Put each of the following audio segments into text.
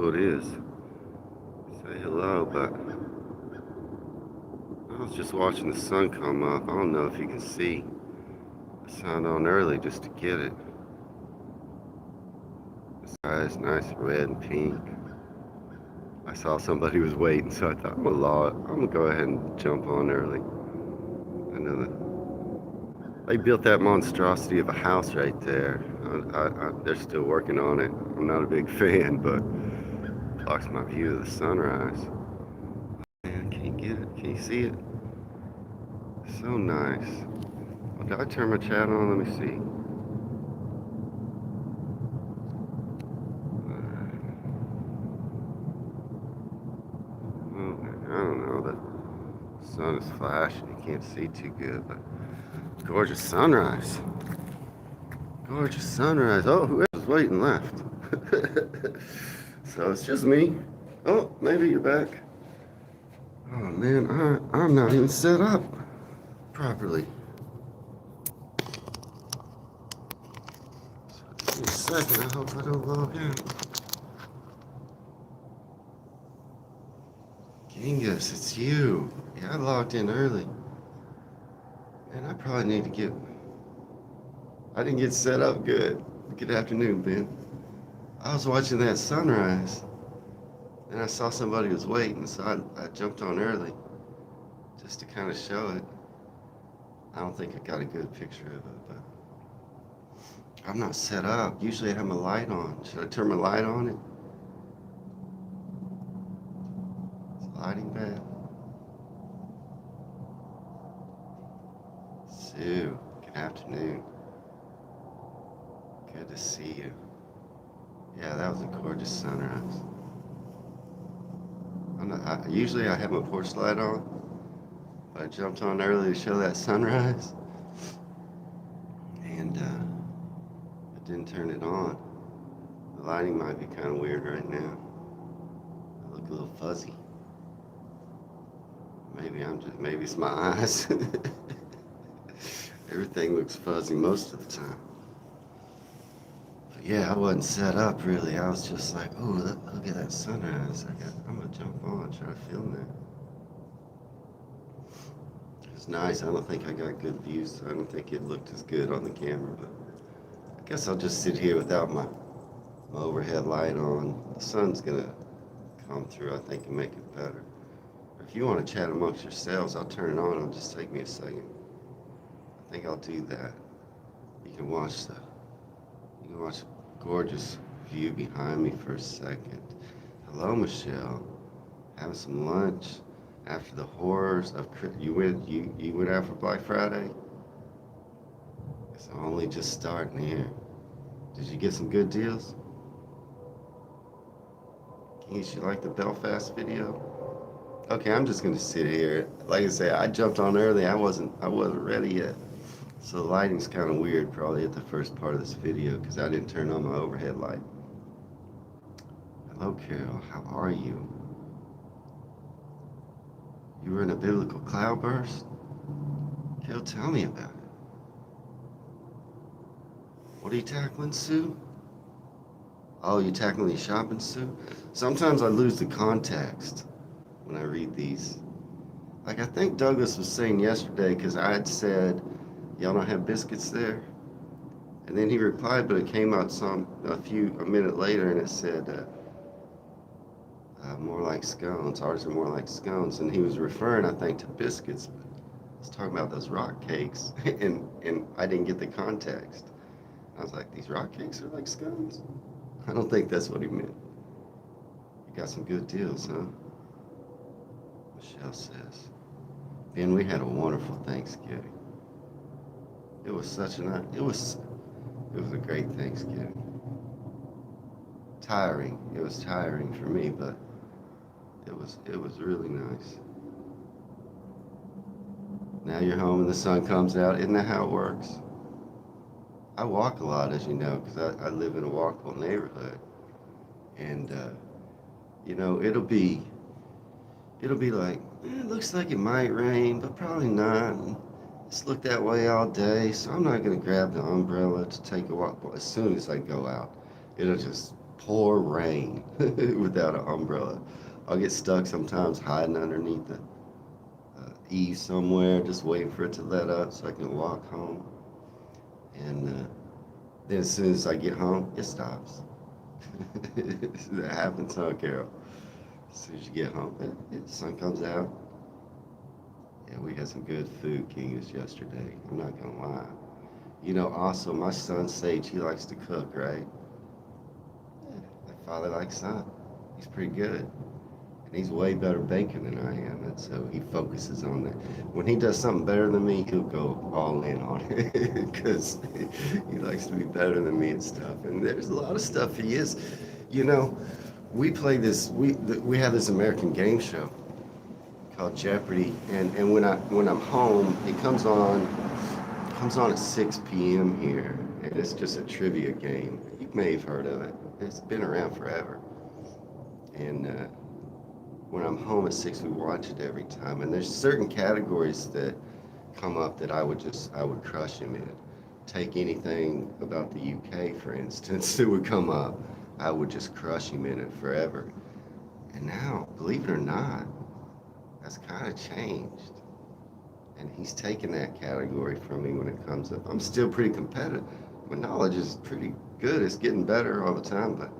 who it is. Say hello, but I was just watching the sun come up. I don't know if you can see. I signed on early just to get it. The sky is nice red and pink. I saw somebody was waiting, so I thought, I'm gonna go ahead and jump on early. I know that they built that monstrosity of a house right there. They're still working on it. I'm not a big fan, but it blocks my view of the sunrise. Man, can't get it. Can you see it? So nice. Well, did I turn my chat on? Let me see. I don't know. The sun is flashing. You can't see too good, but gorgeous sunrise. Gorgeous sunrise. Oh, whoever's waiting left. So it's just me. Oh, maybe you're back. Oh man, I'm not even set up properly. Give me a second. I hope I don't log in. Genghis, it's you. Yeah, I logged in early. And I probably need to get... I didn't get set up good. Good afternoon, Ben. I was watching that sunrise, and I saw somebody was waiting, so I jumped on early just to kind of show it. I don't think I got a good picture of it, but I'm not set up. Usually I have my light on. Should I turn my light on it? Is lighting bad? Sue, good afternoon. Good to see you. Yeah, that was a gorgeous sunrise. Usually I have my porch light on, but I jumped on early to show that sunrise, and I didn't turn it on. The lighting might be kind of weird right now. I look a little fuzzy. Maybe it's my eyes. Everything looks fuzzy most of the time. Yeah, I wasn't set up really. I was just like, oh, look at that sunrise. I'm gonna jump on, try to film that. It's nice. I don't think I got good views, so I don't think it looked as good on the camera, but I guess I'll just sit here without my overhead light on. The sun's gonna come through, I think, and make it better. If you want to chat amongst yourselves, I'll turn it on. It'll just take me a second. I think I'll do that. You can watch the gorgeous view behind me for a second. Hello, Michelle. Having some lunch after the horrors of you went out for Black Friday? It's only just starting here. Did you get some good deals? Keith, you like the Belfast video? Okay, I'm just gonna sit here. Like I say, I jumped on early. I wasn't ready yet. So the lighting's kind of weird probably at the first part of this video because I didn't turn on my overhead light. Hello, Carol. How are you? You were in a biblical cloudburst? Carol, tell me about it. What are you tackling, Sue? Oh, you tackling these shopping, Sue? Sometimes I lose the context when I read these. Like I think Douglas was saying yesterday because I had said, y'all don't have biscuits there? And then he replied, but it came out a minute later and it said, more like scones. Ours are more like scones. And he was referring, I think, to biscuits. But I was talking about those rock cakes and I didn't get the context. I was like, these rock cakes are like scones? I don't think that's what he meant. You got some good deals, huh? Michelle says, Ben, we had a wonderful Thanksgiving. It was it was a great Thanksgiving. Tiring. It was tiring for me, but it was really nice. Now you're home and the sun comes out. Isn't that how it works? I walk a lot, as you know, because I live in a walkable neighborhood. And, you know, it'll be like, it looks like it might rain, but probably not. It's looked that way all day, so I'm not going to grab the umbrella to take a walk. As soon as I go out, it'll just pour rain without an umbrella. I'll get stuck sometimes hiding underneath the eave somewhere, just waiting for it to let up so I can walk home. And then as soon as I get home, it stops. That happens, huh, Carol? As soon as you get home, the sun comes out. Yeah, we had some good food, Kings, yesterday. I'm not gonna lie. Also, my son Sage, he likes to cook, right? Yeah, like father like son. He's pretty good. And he's way better baking than I am, and so he focuses on that. When he does something better than me, he'll go all in on it because he likes to be better than me and stuff. And there's a lot of stuff he is. You know, we play this. We have this American game show called Jeopardy, and when I'm home, it comes on at 6 p.m. here, and it's just a trivia game. You may have heard of it. It's been around forever, and when I'm home at 6, we watch it every time. And there's certain categories that come up that I would crush him in. Take anything about the UK, for instance, that would come up. I would just crush him in it forever. And now, believe it or not, that's kind of changed. And he's taken that category from me when it comes up. I'm still pretty competitive. My knowledge is pretty good. It's getting better all the time, but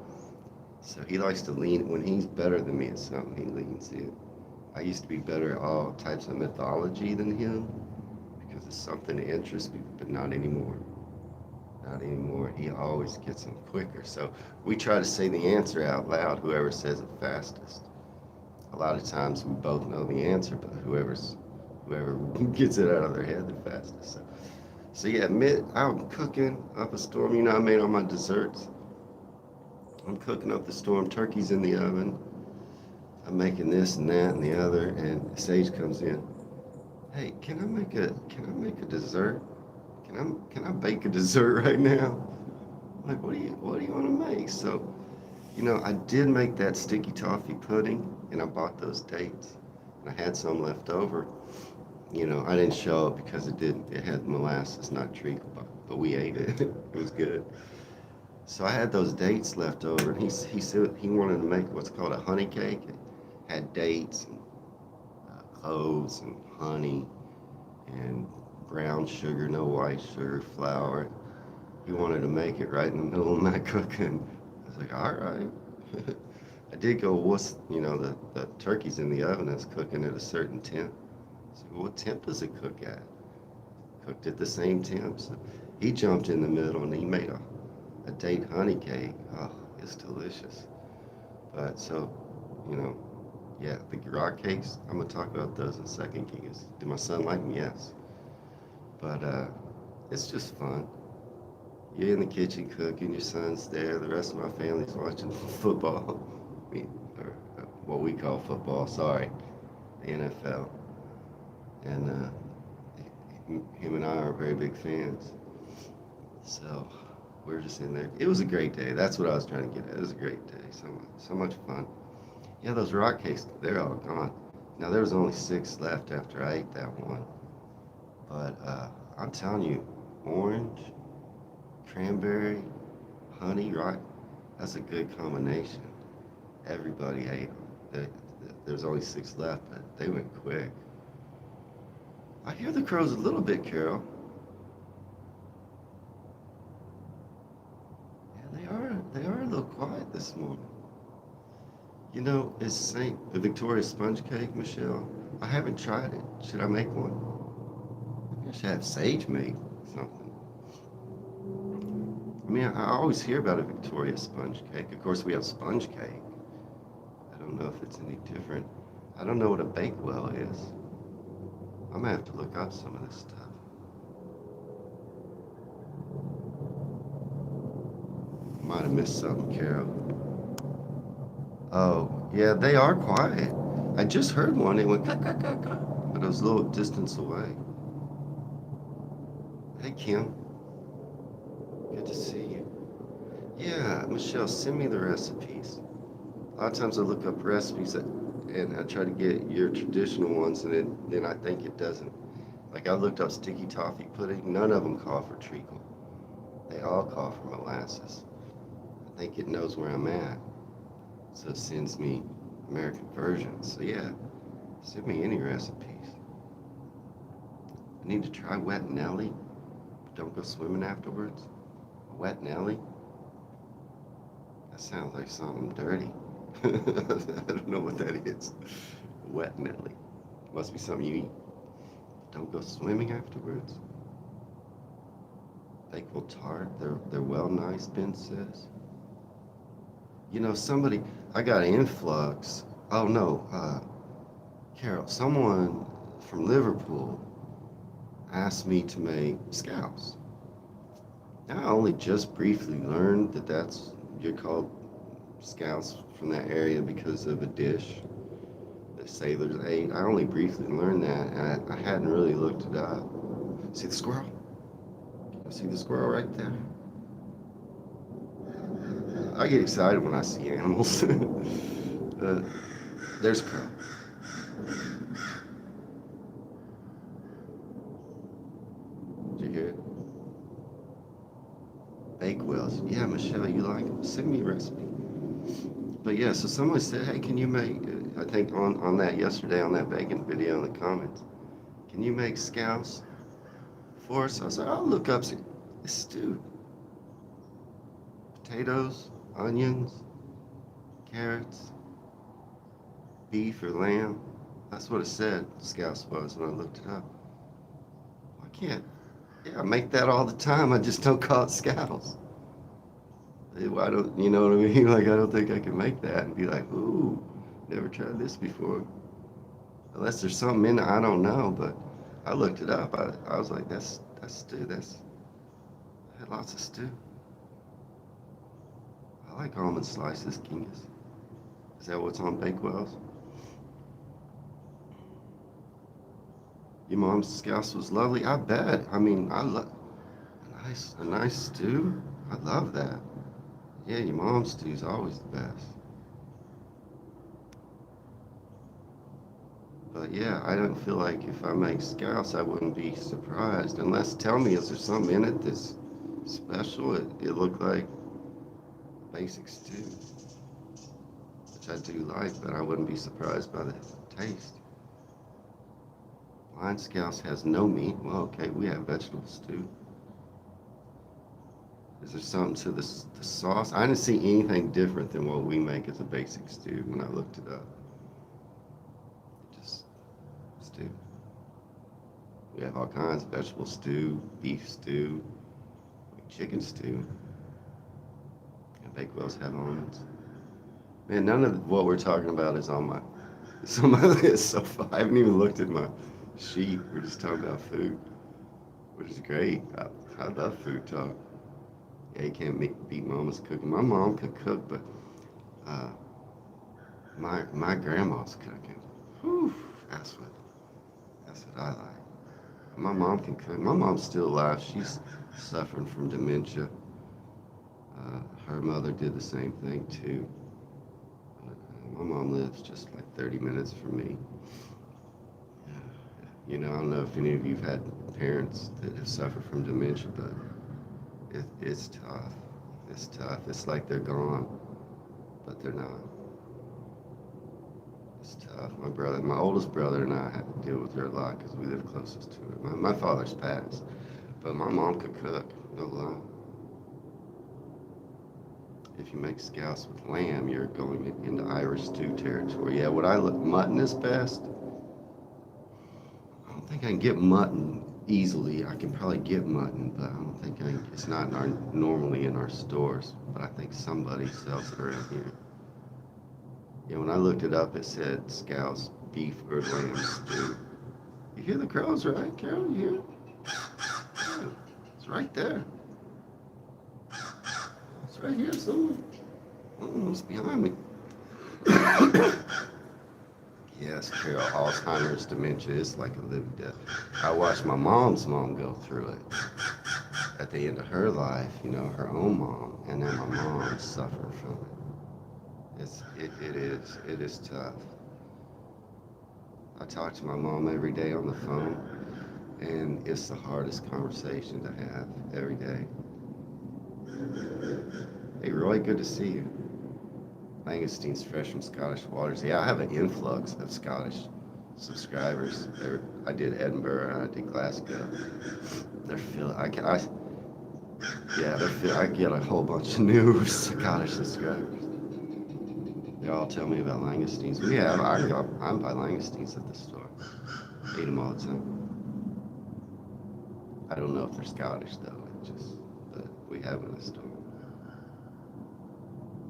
so he likes to lean when he's better than me at something, he leans in. I used to be better at all types of mythology than him because it's something that interests me, but not anymore. Not anymore. He always gets them quicker. So we try to say the answer out loud, whoever says it fastest. A lot of times we both know the answer, but whoever gets it out of their head the fastest. So yeah, I'm cooking up a storm. I made all my desserts. I'm cooking up the storm. Turkey's in the oven. I'm making this and that and the other, and Sage comes in. Hey, can I make a dessert? Can I bake a dessert right now? I'm like, what do you want to make? So, I did make that sticky toffee pudding, and I bought those dates, and I had some left over. I didn't show it because it had molasses, not treacle, but we ate it. It was good. So I had those dates left over, and he said he wanted to make what's called a honey cake. It had dates and cloves and honey and brown sugar, no white sugar, flour. He wanted to make it right in the middle of my cooking. I was like, all right. I did go, the turkey's in the oven, it's cooking at a certain temp. So what temp does it cook at? Cooked at the same temp. So he jumped in the middle and he made a date honey cake. Oh, it's delicious. But so, you know, yeah, the rock cakes, I'm gonna talk about those in a second, Keegan. Did my son like them? Yes. But it's just fun. You're in the kitchen cooking, your son's there, the rest of my family's watching football. Or what we call football, sorry, the NFL. And him and I are very big fans. So we're just in there. It was a great day. That's what I was trying to get at. It was a great day. So much fun. Yeah, those rock cakes, they're all gone. Now there was only 6 left after I ate that one. But I'm telling you, orange, cranberry, honey, rock, that's a good combination. Everybody ate them. There's only 6 left, but they went quick. I hear the crows a little bit, Carol. Yeah, they are a little quiet this morning. It's the Victoria sponge cake, Michelle. I haven't tried it. Should I make one? Maybe I should have Sage make something. I mean, I always hear about a Victoria sponge cake. Of course, we have sponge cake. I don't know if it's any different. I don't know what a Bakewell is. I'm gonna have to look up some of this stuff. Might have missed something, Carol. Oh, yeah, they are quiet. I just heard one. It went, but it was a little distance away. Hey, Kim. Good to see you. Yeah, Michelle, send me the recipes. A lot of times I look up recipes and I try to get your traditional ones, and then I think it doesn't. Like I looked up sticky toffee pudding. None of them call for treacle. They all call for molasses. I think it knows where I'm at, so it sends me American versions. So yeah, send me any recipes. I need to try wet Nelly. Don't go swimming afterwards. Wet Nelly? That sounds like something dirty. I don't know what that is. Wet Nelly. Must be something you eat. Don't go swimming afterwards. Bakewell tart. They're well nice, Ben says. You know, somebody, I got an influx. Oh no, Carol, someone from Liverpool asked me to make scallops. Now I only just briefly learned that you're called scallops from that area because of a dish that sailors ate. I only briefly learned that, and I hadn't really looked it up. See the squirrel? See the squirrel right there? I get excited when I see animals. There's a crow. Did you hear it? Bakewells. Yeah, Michelle, you like them? Send me a recipe. But yeah, so someone said, hey, can you make, I think on that yesterday, on that bacon video in the comments, can you make scallops for us? I was like, I'll look up some stew. Potatoes, onions, carrots, beef or lamb. That's what it said scallops was when I looked it up. I can't, yeah, I make that all the time. I just don't call it scallops. I don't, you know what I mean? Like, I don't think I can make that and be like, ooh, never tried this before. Unless there's something in it, I don't know. But I looked it up. I was like, that's stew. I had lots of stew. I like almond slices, Kingus. Is that what's on Bakewells? Your mom's scallops was lovely. I bet. I mean, I love a nice stew. I love that. Yeah, your mom's stew is always the best. But yeah, I don't feel like if I make scallops, I wouldn't be surprised. Unless, tell me, is there something in it that's special? It looked like basic stew, which I do like, but I wouldn't be surprised by the taste. Blind scallops has no meat. Well, okay, we have vegetable stew. Is there something to the sauce? I didn't see anything different than what we make as a basic stew when I looked it up. Just stew. We have all kinds of vegetable stew, beef stew, chicken stew. And Bakewells have almonds. Man, none of what we're talking about is on my list so far. I haven't even looked at my sheet. We're just talking about food, which is great. I love food talk. Yeah, you can't beat mama's cooking. My mom could cook, but my grandma's cooking. Whew, that's what I like. My mom can cook. My mom's still alive. She's suffering from dementia. Her mother did the same thing too. My mom lives just like 30 minutes from me. You know, I don't know if any of you've had parents that have suffered from dementia, but it's tough. It's tough. It's like they're gone, but they're not. It's tough. My oldest brother and I have to deal with her a lot because we live closest to her. My father's passed, but my mom could cook, no lie. If you make scallops with lamb, you're going into Irish stew territory. Yeah, what I look, mutton is best. I don't think I can get mutton easily. I can probably get mutton, but I don't think it's not normally in our stores. But I think somebody sells it around here. Yeah, when I looked it up, it said scallops, beef or lamb stew. You hear the crows, right, Carol? You hear it? Yeah, it's right there. It's right here somewhere. Almost behind me. Yes, Carol, Alzheimer's, dementia, it's like a living death. I watched my mom's mom go through it at the end of her life, you know, her own mom, and then my mom suffered from it. It is tough. I talk to my mom every day on the phone, and it's the hardest conversation to have every day. Hey, Roy, good to see you. Langostine's fresh from Scottish waters. Yeah, I have an influx of Scottish subscribers. I did Edinburgh and I did Glasgow. They're feeling. Yeah, I get a whole bunch of new Scottish subscribers. They all tell me about langoustines. I'm by langoustines at the store. Eat them all the time. I don't know if they're Scottish though. But we have them in the store.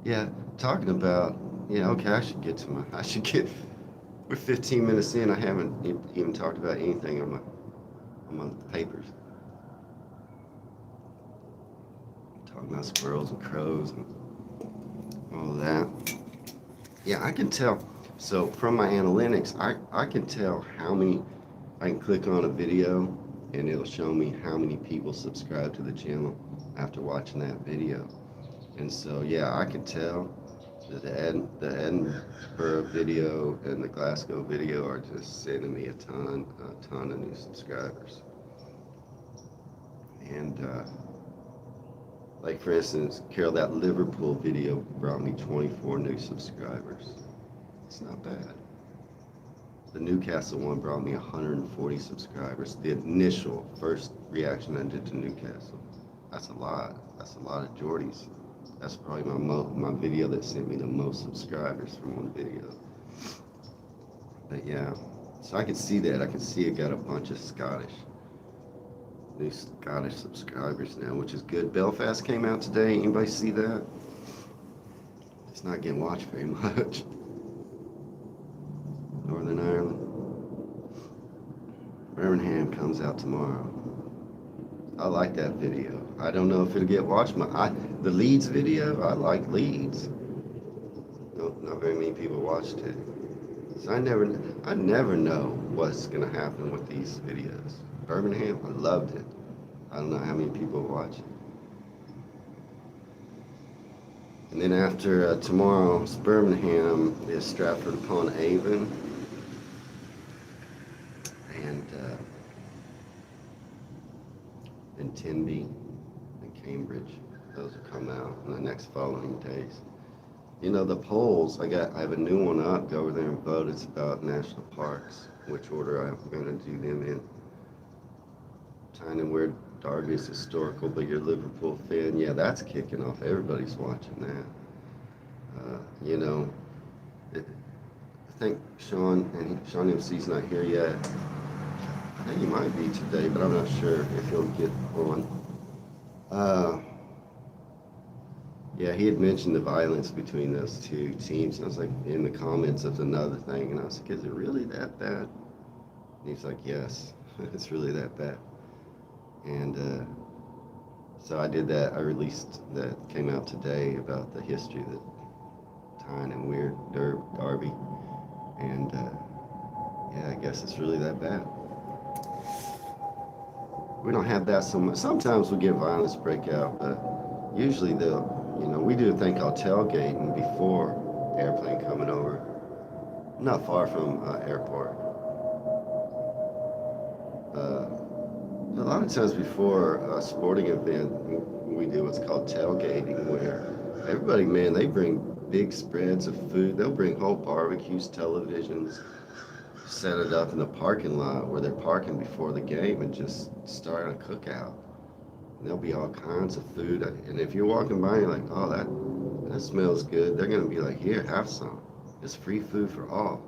Yeah, talking about. Yeah, okay. I should get. We're 15 minutes in. I haven't even talked about anything on my papers. Talking about squirrels and crows and all of that. Yeah, I can tell. So from my analytics, I can tell how many. I can click on a video and it'll show me how many people subscribe to the channel after watching that video. And so yeah, I can tell that the Edinburgh video and the Glasgow video are just sending me a ton of new subscribers. And like for instance, Carol, that Liverpool video brought me 24 new subscribers. It's not bad. The Newcastle one brought me 140 subscribers. The initial first reaction I did to Newcastle. That's a lot. That's a lot of Geordies. That's probably my video that sent me the most subscribers from one video. But yeah, so I can see that. I can see it got a bunch of new Scottish subscribers now, which is good. Belfast came out today. Anybody see that? It's not getting watched very much. Northern Ireland. Birmingham comes out tomorrow. I like that video. I don't know if it'll get watched. The Leeds video, I like Leeds. No, not very many people watched it. So I never know what's gonna happen with these videos. Birmingham, I loved it. I don't know how many people watch it. And then after tomorrow's Birmingham is Stratford upon Avon. And Tenby and Cambridge. Those will come out in the next following days. You know, the polls, I have a new one up. Go over there and vote. It's about national parks, which order I'm going to do them in. Tyne and Weir Derby is historical, but you're a Liverpool fan. Yeah, that's kicking off. Everybody's watching that. You know, I think Sean MC's not here yet. I think he might be today, but I'm not sure if he'll get on. Yeah, he had mentioned the violence between those two teams. And I was like, in the comments, that's another thing. And I was like, is it really that bad? And he's like, yes, it's really that bad. And so I did that. I released that, came out today about the history of the Tyne and Weir Derby. And yeah, I guess it's really that bad. We don't have that so much. Sometimes we get violence break out, but usually we do a thing called tailgating before airplane coming over. Not far from airport. A lot of times before a sporting event, we do what's called tailgating, where everybody, man, they bring big spreads of food. They'll bring whole barbecues, televisions, set it up in the parking lot where they're parking before the game and just start a cookout. And there'll be all kinds of food. And if you're walking by, you're like, oh, that smells good. They're going to be like, here, have some. It's free food for all.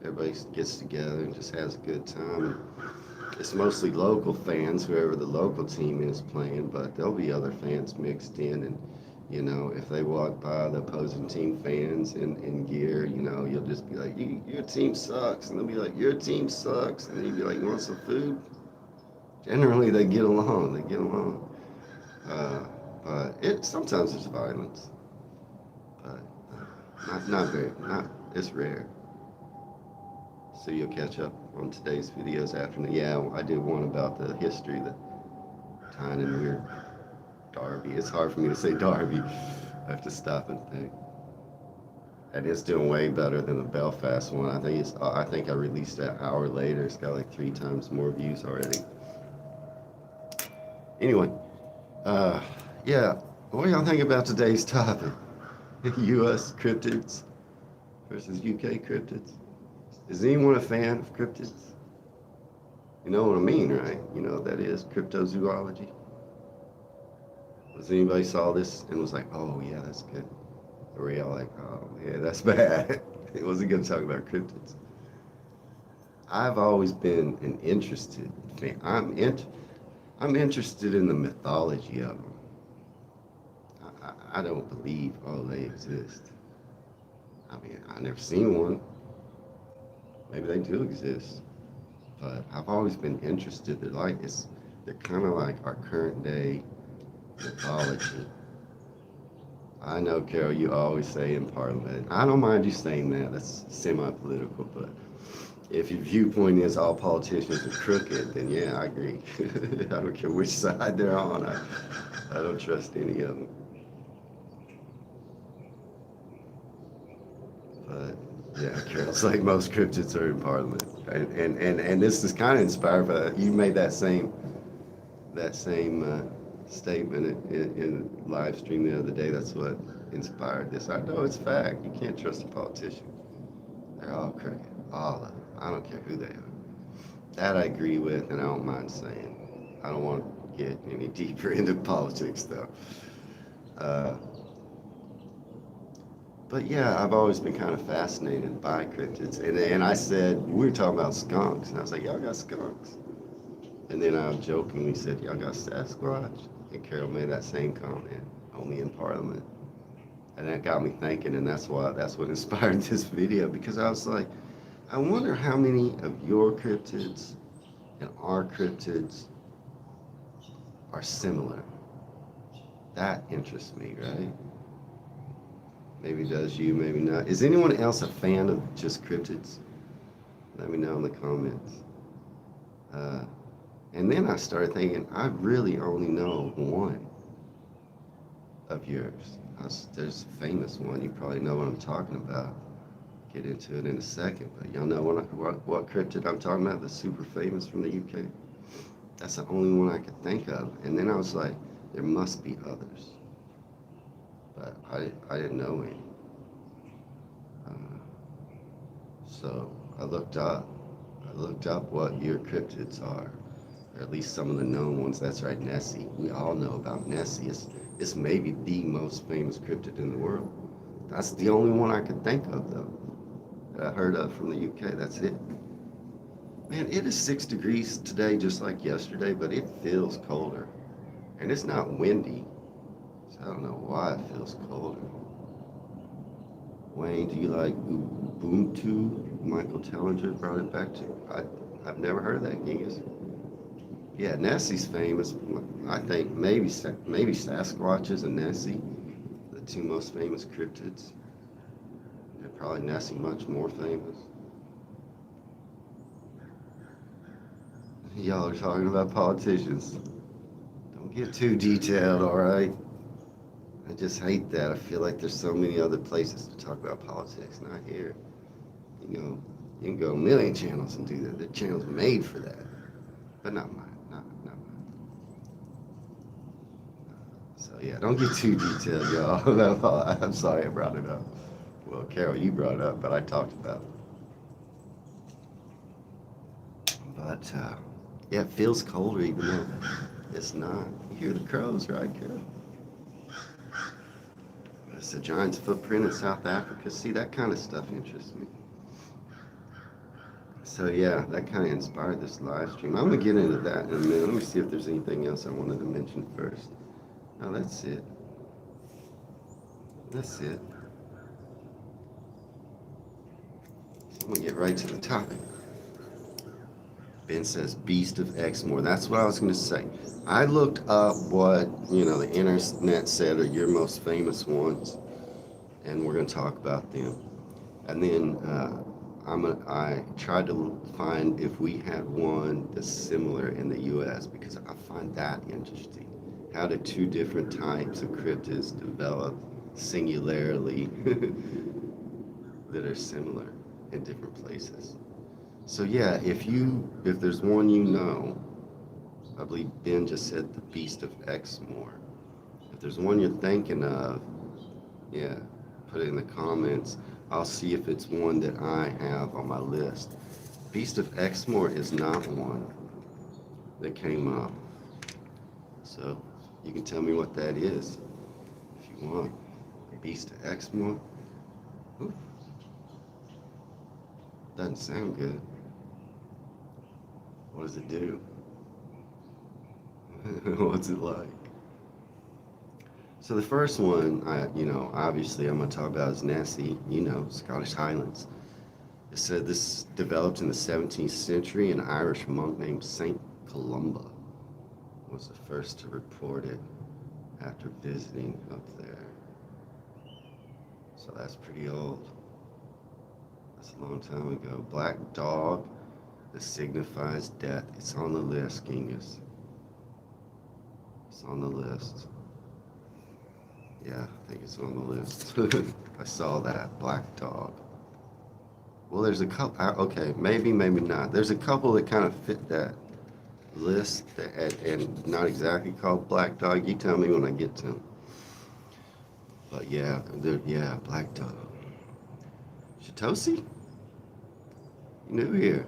Everybody gets together and just has a good time. It's mostly local fans, whoever the local team is playing, but there'll be other fans mixed in. And, you know, if they walk by the opposing team fans in gear, you know, you'll just be like, your team sucks. And they'll be like, your team sucks. And then you'll be like, you want some food? Generally, they get along. But sometimes there's violence. But it's rare. So you'll catch up on today's videos after. Yeah, I did one about the history of the Tyne and Weir Derby. It's hard for me to say Derby. I have to stop and think. And it's doing way better than the Belfast one. I think I released that an hour later. It's got like 3 times more views already. Anyway, yeah. What do y'all think about today's topic? US cryptids versus UK cryptids. Is anyone a fan of cryptids? You know what I mean, right? You know what that is, cryptozoology. Was anybody saw this and was like, oh yeah, that's good? Or were y'all like, oh yeah, that's bad? It wasn't going to talk about cryptids. I've always been an interested fan. I'm interested in the mythology of them. I don't believe, oh, they exist. I mean, I've never seen one. Maybe they do exist. But I've always been interested. They're kind of like our current day mythology. I know, Carol, you always say in Parliament. I don't mind you saying that. That's semi-political, but if your viewpoint is all politicians are crooked, then yeah, I agree. I don't care which side they're on. I don't trust any of them. But yeah, Carol's like most cryptids are in Parliament, and this is kind of inspired by you made that same statement in live stream the other day. That's what inspired this. I know it's fact. You can't trust a politician. They're all crooked, all of them. I don't care who they are. That I agree with, and I don't mind saying. I don't want to get any deeper into politics, though. Uh, but yeah, I've always been kind of fascinated by cryptids. And I said, we were talking about skunks, and I was like, y'all got skunks. And then I jokingly said, y'all got Sasquatch? And Carol made that same comment, only in Parliament. And that got me thinking, and that's what inspired this video, because I was like, I wonder how many of your cryptids and our cryptids are similar. That interests me, right? Maybe does you, maybe not. Is anyone else a fan of just cryptids? Let me know in the comments. Uh, and then I started thinking, I really only know one of yours. There's a famous one. You probably know what I'm talking about. Get into it in a second, but y'all know what cryptid I'm talking about, the super famous from the UK. That's the only one I could think of. And then I was like, there must be others, but I didn't know any. Uh, so I looked up what your cryptids are, or at least some of the known ones. That's right, Nessie. We all know about Nessie. It's maybe the most famous cryptid in the world. That's the only one I could think of, though, that I heard of from the UK. That's it. Man, it is 6 degrees today, just like yesterday, but it feels colder. And it's not windy, so I don't know why it feels colder. Wayne, do you like Ubuntu? Michael Tellinger brought it back to you. I've never heard of that, Genghis. Yeah, Nessie's famous. I think maybe Sasquatches and Nessie, the two most famous cryptids. And probably Nessie much more famous. Y'all are talking about politicians. Don't get too detailed, all right? I just hate that. I feel like there's so many other places to talk about politics, not here. You know, you can go a million channels and do that. The channel's made for that, but not mine. Not mine. So yeah, don't get too detailed, y'all. I'm sorry I brought it up. Well, Carol, you brought it up, but I talked about it. But yeah, it feels colder even though it's not. You hear the crows, right, Carol? It's a giant's footprint in South Africa. See, that kind of stuff interests me. So yeah, that kind of inspired this live stream. I'm gonna get into that in a minute. Let me see if there's anything else I wanted to mention first. No, that's it. That's it. So I'm gonna get right to the topic. Ben says Beast of Exmoor. That's what I was gonna say. I looked up what the internet said are your most famous ones, and we're gonna talk about them. And then I tried to find if we had one that's similar in the U.S. because I find that interesting. How did two different types of cryptids develop singularly that are similar in different places? So yeah, if there's one I believe Ben just said the Beast of Exmoor. If there's one you're thinking of, yeah, put it in the comments. I'll see if it's one that I have on my list. Beast of Exmoor is not one that came up. So you can tell me what that is if you want. Beast of Exmoor. Ooh, doesn't sound good. What does it do? What's it like? So the first one, obviously I'm going to talk about is Nessie, Scottish Highlands. It said this developed in the 17th century. An Irish monk named Saint Columba was the first to report it after visiting up there. So that's pretty old. That's a long time ago. Black dog that signifies death. It's on the list, Genghis. It's on the list. Yeah, I think it's on the list. I saw that. Black dog. Well, there's a couple. Okay, maybe not. There's a couple that kind of fit that list and not exactly called black dog. You tell me when I get to them. But yeah, black dog. Shitosi? New here.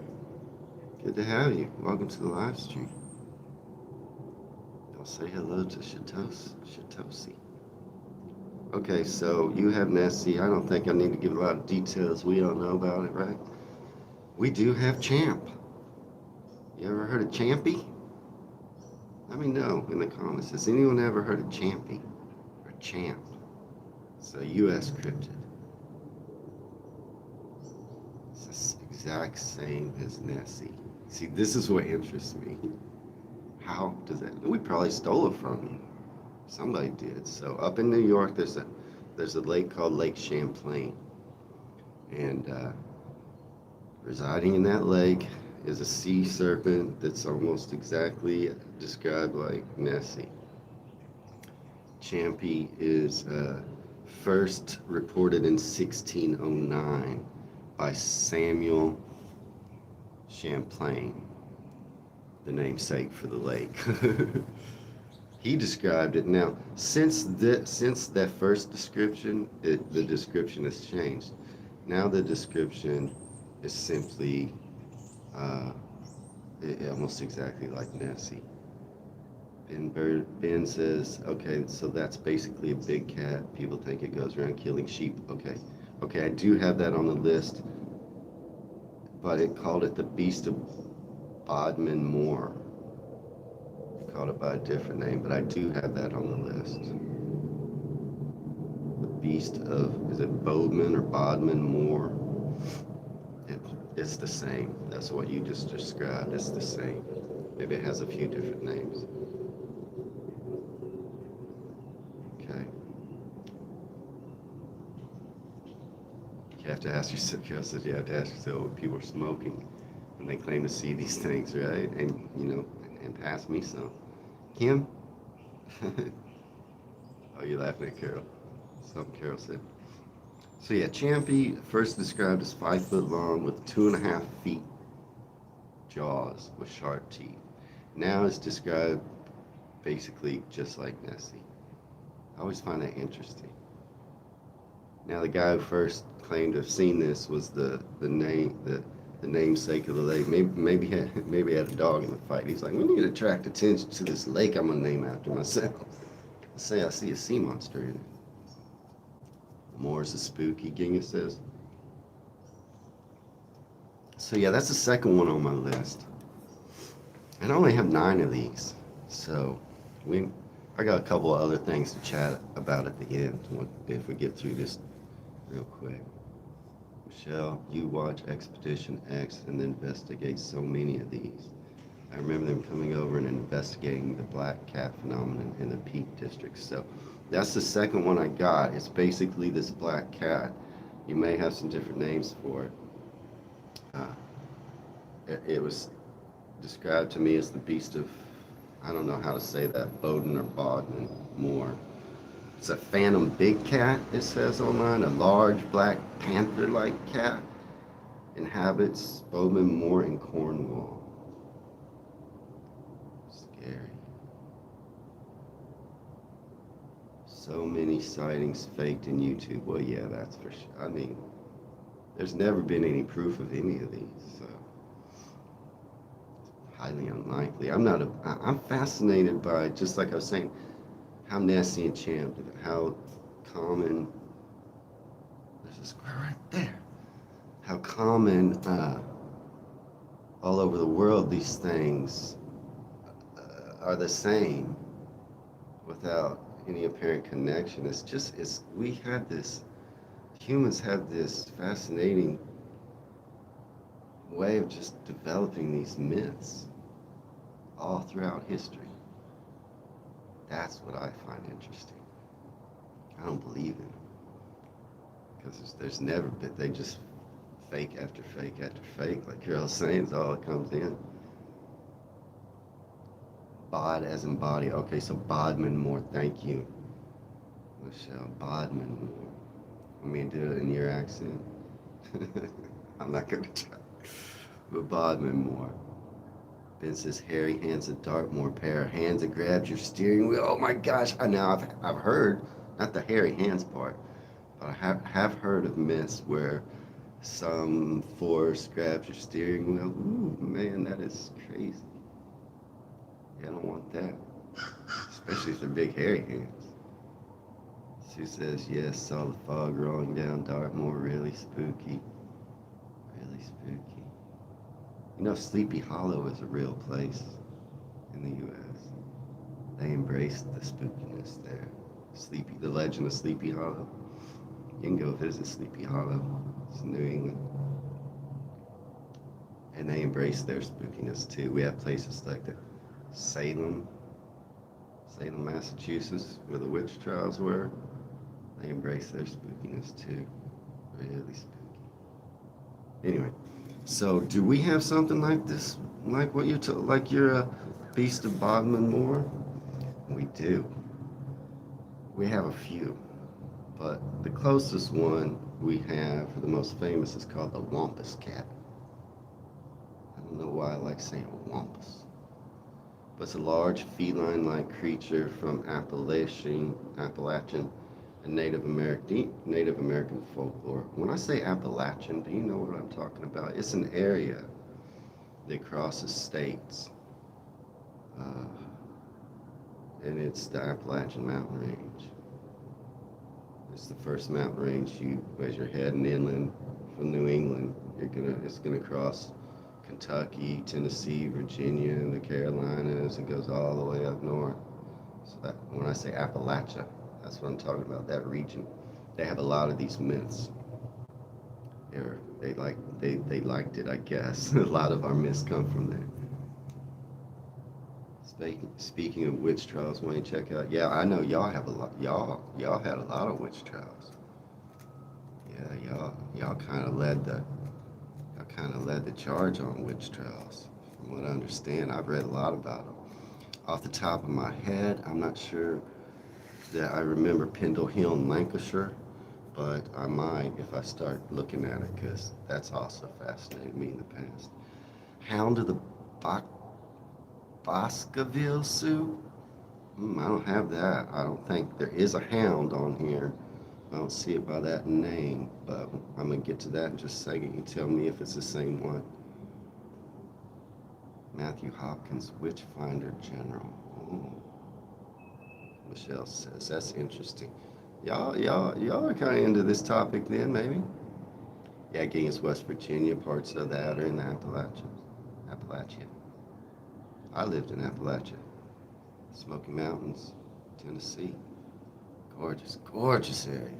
Good to have you. Welcome to the live stream. I'll say hello to Shitosi. Okay, so you have Nessie. I don't think I need to give a lot of details. We don't know about it, right? We do have Champ. You ever heard of Champy? Let me know in the comments. Has anyone ever heard of Champy or Champ? It's a US cryptid. It's the exact same as Nessie. See, this is what interests me. How does that? We probably stole it from you. Somebody did. So up in New York, there's a lake called Lake Champlain, and residing in that lake is a sea serpent that's almost exactly described like Nessie. Champy is first reported in 1609 by Samuel Champlain, the namesake for the lake. He described it. Now, since that first description, the description has changed. Now the description is simply almost exactly like Nessie. Ben says, okay, so that's basically a big cat. People think it goes around killing sheep. Okay, I do have that on the list, but it called it the Beast of Bodmin Moor. Called it by a different name, but I do have that on the list. The Beast of, is it Bodmin or Bodmin Moor? It's the same. That's what you just described. It's the same. Maybe it has a few different names. Okay. You have to ask yourself, when people are smoking when they claim to see these things, right? And, and pass me some. Kim? Oh, you're laughing at Carol. Something Carol said. So yeah, Champy, first described as 5 foot long with 2.5 feet jaws with sharp teeth. Now it's described basically just like Nessie. I always find that interesting. Now the guy who first claimed to have seen this was the namesake of the lake. Maybe he had a dog in the fight. He's like, we need to attract attention to this lake I'm gonna name after myself. Say I see a sea monster in it. More is a spooky, Ginga says. So yeah, that's the second one on my list. And I only have 9 of these. So I got a couple of other things to chat about at the end if we get through this real quick. Michelle, you watch Expedition X and investigate so many of these. I remember them coming over and investigating the black cat phenomenon in the Peak District. So that's the second one I got. It's basically this black cat. You may have some different names for it. It was described to me as the beast of, I don't know how to say that, Bowden or Bodmin Moor. It's a phantom big cat, it says online, a large black panther-like cat. Inhabits Bowman Moor in Cornwall. Scary. So many sightings faked in YouTube. Well, yeah, that's for sure. I mean, there's never been any proof of any of these, so highly unlikely. I'm fascinated by, just like I was saying, how Nessie and Champ, how common, there's a square right there, how common all over the world these things are the same without any apparent connection. We have this, humans have this fascinating way of just developing these myths all throughout history. That's what I find interesting. I don't believe in them because there's never been, they just fake after fake after fake, like you're all saying, is all it comes in. Bod as in body. Okay, so Bodman Moore, thank you, Michelle. Bodman Moore. I mean, do it in your accent. I'm not gonna try. But Bodman Moore. Ben says hairy hands of Dartmoor, pair of hands that grabs your steering wheel. Oh my gosh! I've heard, not the hairy hands part, but I have heard of myths where some force grabs your steering wheel. Ooh, man, that is crazy. Yeah, I don't want that, especially if they're big hairy hands. Sue says yes. Saw the fog rolling down Dartmoor. Really spooky. Really spooky. You know, Sleepy Hollow is a real place in the U.S. They embraced the spookiness there. The legend of Sleepy Hollow. You can go visit Sleepy Hollow. It's in New England. And they embrace their spookiness too. We have places like the Salem, Massachusetts, where the witch trials were. They embrace their spookiness too. Really spooky. Anyway. So, do we have something like this, like what like you're a Beast of Bodmin Moor? We do. We have a few, but the closest one we have, the most famous, is called the Wampus Cat. I don't know why I like saying wampus, but it's a large feline-like creature from Appalachian and Native American folklore. When I say Appalachian, do you know what I'm talking about? It's an area that crosses states, and it's the Appalachian Mountain Range. It's the first mountain range. As you're heading inland from New England, it's gonna cross Kentucky, Tennessee, Virginia, and the Carolinas, and goes all the way up north. So that, when I say Appalachia, that's what I'm talking about, that region. They have a lot of these myths. They liked it, I guess. A lot of our myths come from there. Speaking of witch trials, Wayne, check out. Yeah, I know y'all have a lot. Y'all had a lot of witch trials. Yeah, y'all kind of led the charge on witch trials. From what I understand, I've read a lot about them. Off the top of my head, I'm not sure that I remember Pendle Hill in Lancashire, but I might if I start looking at it, because that's also fascinated me in the past. Hound of the Baskerville Sioux? I don't have that. I don't think there is a hound on here. I don't see it by that name, but I'm going to get to that in just a second. You tell me if it's the same one. Matthew Hopkins, Witchfinder General. Ooh. Michelle says, that's interesting. Y'all are kind of into this topic then, maybe? Yeah, against West Virginia, parts of that are in the Appalachia. I lived in Appalachia. Smoky Mountains, Tennessee. Gorgeous area.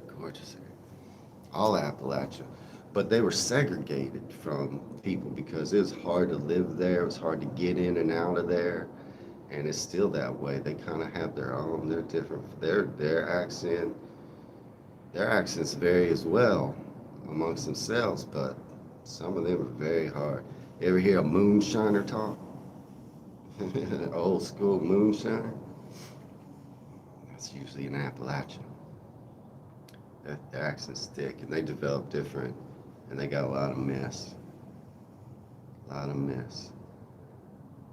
All Appalachia. But they were segregated from people because it was hard to live there. It was hard to get in and out of there. And it's still that way. They kind of have their own, they're different. Their accents vary as well amongst themselves, but some of them are very hard. You ever hear a moonshiner talk? Old school moonshiner? That's usually an Appalachian. Their accent's thick, and they develop different, and they got a lot of mess.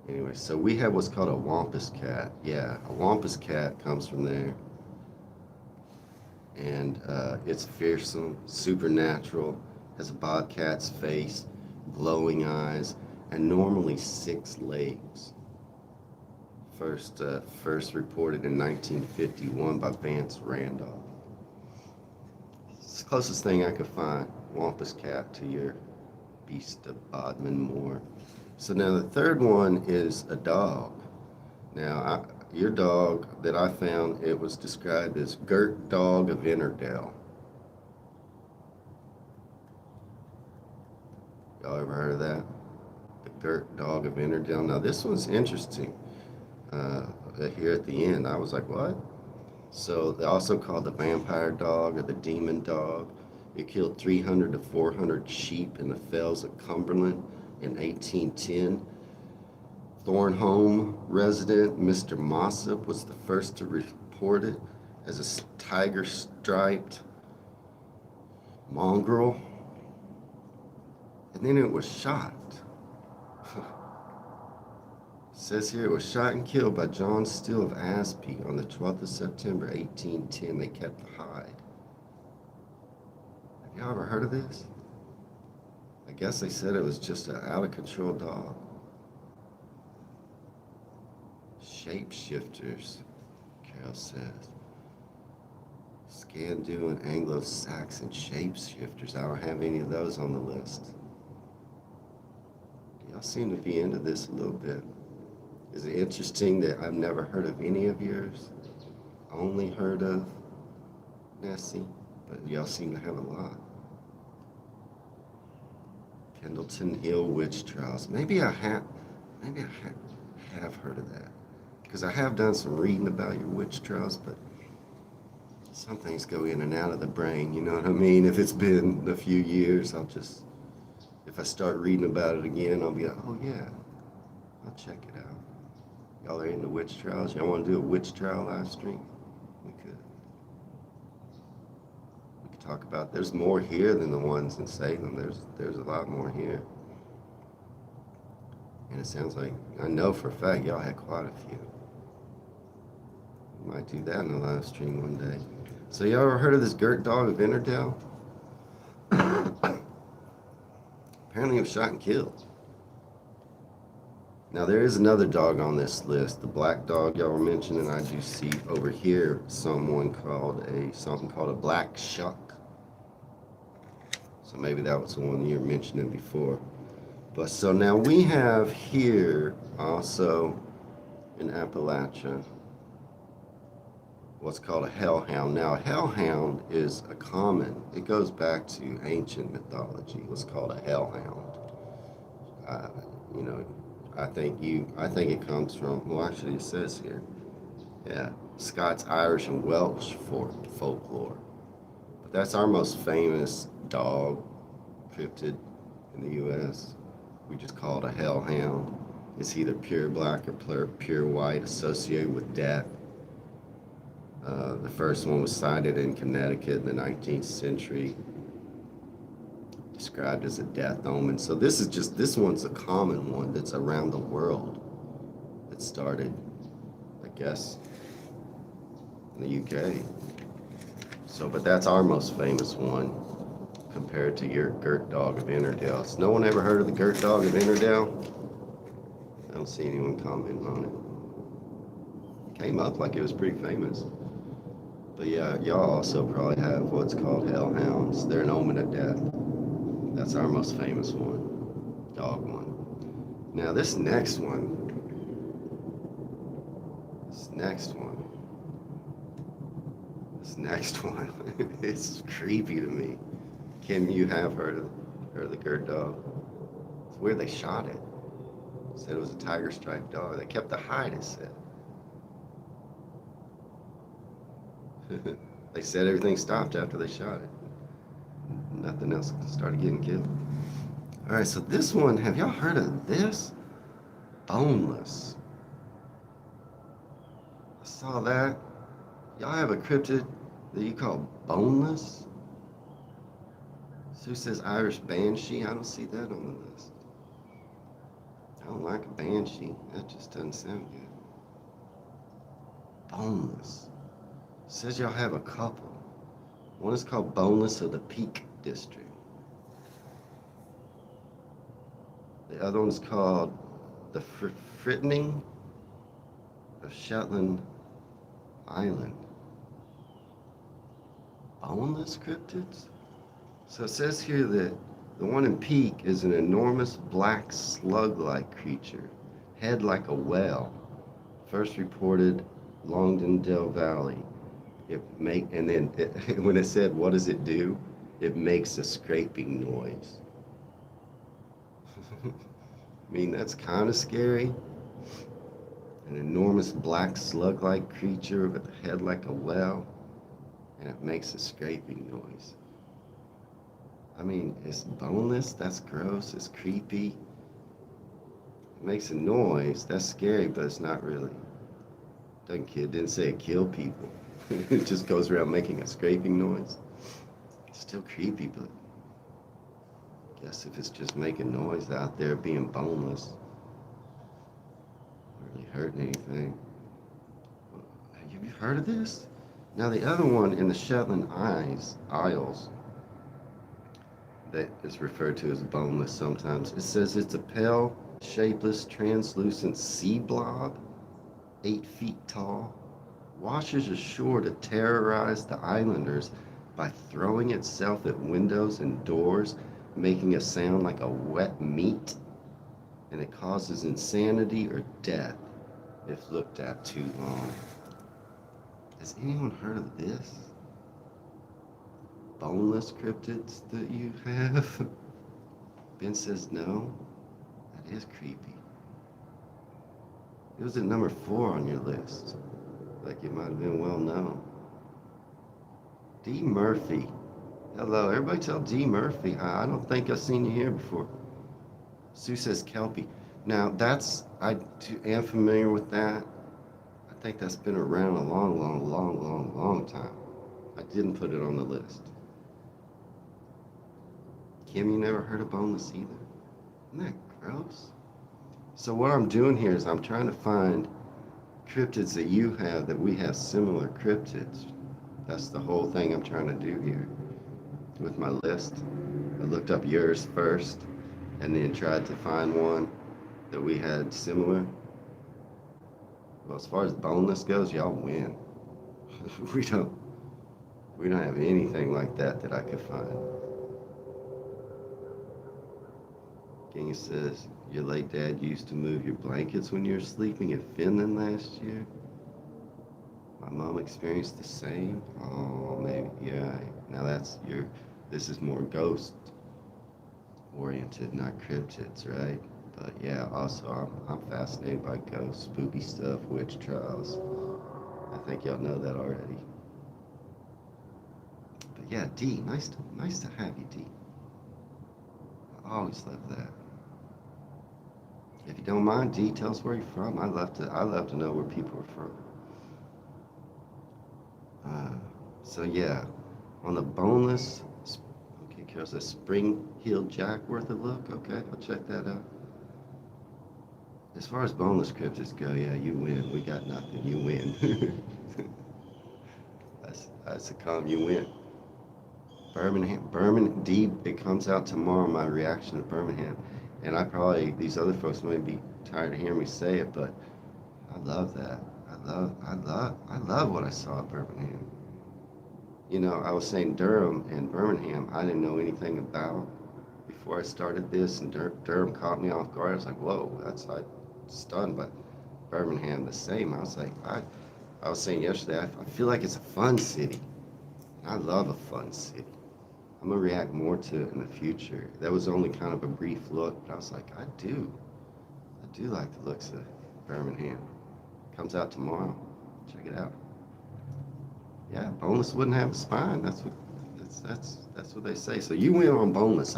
Anyway, so we have what's called a wampus cat. Yeah, a wampus cat comes from there. and it's fearsome, supernatural, has a bobcat's face, glowing eyes, and normally 6 legs. First reported in 1951 by Vance Randolph. It's the closest thing I could find, Wampus cat, to your beast of Bodmin Moor. So now the third one is a dog. Now, your dog that I found, it was described as Gert Dog of Interdale. Y'all ever heard of that? The Gert Dog of Interdale. Now, this one's interesting. Here at the end, I was like, what? So they also called the vampire dog or the demon dog. It killed 300 to 400 sheep in the fells of Cumberland in 1810. Thornholme resident Mr. Mossop was the first to report it as a tiger-striped mongrel. And then it was shot. Says here it was shot and killed by John Steele of Aspie on the 12th of September, 1810. They kept the hide. Have y'all ever heard of this? I guess they said it was just an out-of-control dog. Shapeshifters, Carol says. Scandu and Anglo-Saxon shapeshifters. I don't have any of those on the list. Y'all seem to be into this a little bit. Is it interesting that I've never heard of any of yours? Only heard of Nessie, but y'all seem to have a lot. Pendleton Hill Witch Trials. Maybe I have heard of that. Because I have done some reading about your witch trials, but some things go in and out of the brain, you know what I mean? If it's been a few years, if I start reading about it again, I'll be like, oh yeah, I'll check it out. Y'all are into witch trials? Y'all want to do a witch trial live stream? We could talk about, there's more here than the ones in Salem. There's a lot more here. And it sounds like, I know for a fact y'all had quite a few. We might do that in a live stream one day. So y'all ever heard of this Gert Dog of Interdale? Apparently it was shot and killed. Now there is another dog on this list, the black dog y'all were mentioning. I do see over here something called a black shuck. So maybe that was the one you were mentioning before. But so now we have here also in Appalachia what's called a hellhound. Now a hellhound is it goes back to ancient mythology, what's called a hellhound. I think it comes from, well actually it says here, yeah, Scots, Irish, and Welsh folklore. But that's our most famous dog, cryptid in the US. We just call it a hellhound. It's either pure black or pure white, associated with death. The first one was sighted in Connecticut in the 19th century, described as a death omen. So this one's a common one that's around the world. It started, I guess, in the UK. So, but that's our most famous one compared to your Gert Dog of Interdale. Has no one ever heard of the Gert Dog of Interdale? I don't see anyone commenting on it. It came up like it was pretty famous. But yeah, y'all also probably have what's called hellhounds. They're an omen of death. That's our most famous one, dog one. Now this next one, it's creepy to me. Kim, you have heard of the Gert dog. It's where they shot it. Said it was a tiger striped dog. They kept the hide, it said. They said everything stopped after they shot it. Nothing else started getting killed. All right, so this one, have y'all heard of this? Boneless. I saw that. Y'all have a cryptid that you call boneless? Sue says Irish banshee. I don't see that on the list. I don't like a banshee. That just doesn't sound good. Boneless. Says y'all have a couple. One is called Boneless of the Peak District. The other one's called the Frittening of Shetland Island. Boneless cryptids? So it says here that the one in Peak is an enormous black slug-like creature, head like a whale, first reported Longdendale Valley. When it said, what does it do? It makes a scraping noise. I mean, that's kind of scary. An enormous black slug-like creature with a head like a whale, and it makes a scraping noise. I mean, it's boneless, that's gross, it's creepy. It makes a noise, that's scary, but it's not really. Didn't say it killed people. It just goes around making a scraping noise. It's still creepy, but I guess if it's just making noise out there being boneless, not really hurting anything. Have you heard of this? Now the other one in the Shetland Isles that is referred to as boneless sometimes. It says it's a pale, shapeless, translucent sea blob, 8 feet tall, washes ashore to terrorize the islanders by throwing itself at windows and doors, making a sound like a wet meat, and it causes insanity or death if looked at too long. Has anyone heard of this? Boneless cryptids that you have? Ben says no. That is creepy. It was at number 4 on your list. Like it might have been well known. D. Murphy. Hello, everybody tell D. Murphy hi. I don't think I've seen you here before. Sue says Kelpie. Now I am familiar with that. I think that's been around a long time. I didn't put it on the list. Kim, you never heard of boneless either? Isn't that gross? So what I'm doing here is I'm trying to find cryptids that you have that we have similar cryptids. That's the whole thing I'm trying to do here with my list. I looked up yours first and then tried to find one that we had similar. Well, as far as boneless goes, y'all win. we don't have anything like that I could find. King says, your late dad used to move your blankets when you were sleeping in Finland last year. My mom experienced the same. Oh, maybe, yeah. Now this is more ghost oriented, not cryptids, right? But yeah, also I'm fascinated by ghosts, spooky stuff, witch trials. I think y'all know that already. But yeah, D, nice to have you, D. I always love that. If you don't mind, D, tell us where you're from. I love to know where people are from. So yeah, on the boneless, okay, Carol says spring-heeled jack worth a look. Okay, I'll check that out. As far as boneless cryptids go, yeah, you win. We got nothing. You win. I succumb. You win. Birmingham, D, it comes out tomorrow, my reaction to Birmingham. And these other folks may be tired of hearing me say it, but I love that. I love what I saw at Birmingham. You know, I was saying Durham and Birmingham, I didn't know anything about before I started this, and Durham caught me off guard. I was like, whoa, I'm stunned, but Birmingham the same. I was like, I was saying yesterday, I feel like it's a fun city. I love a fun city. I'm gonna react more to it in the future. That was only kind of a brief look, but I was like, I do like the looks of Birmingham. Comes out tomorrow. Check it out. Yeah, boneless wouldn't have a spine. That's what they say. So you win on boneless.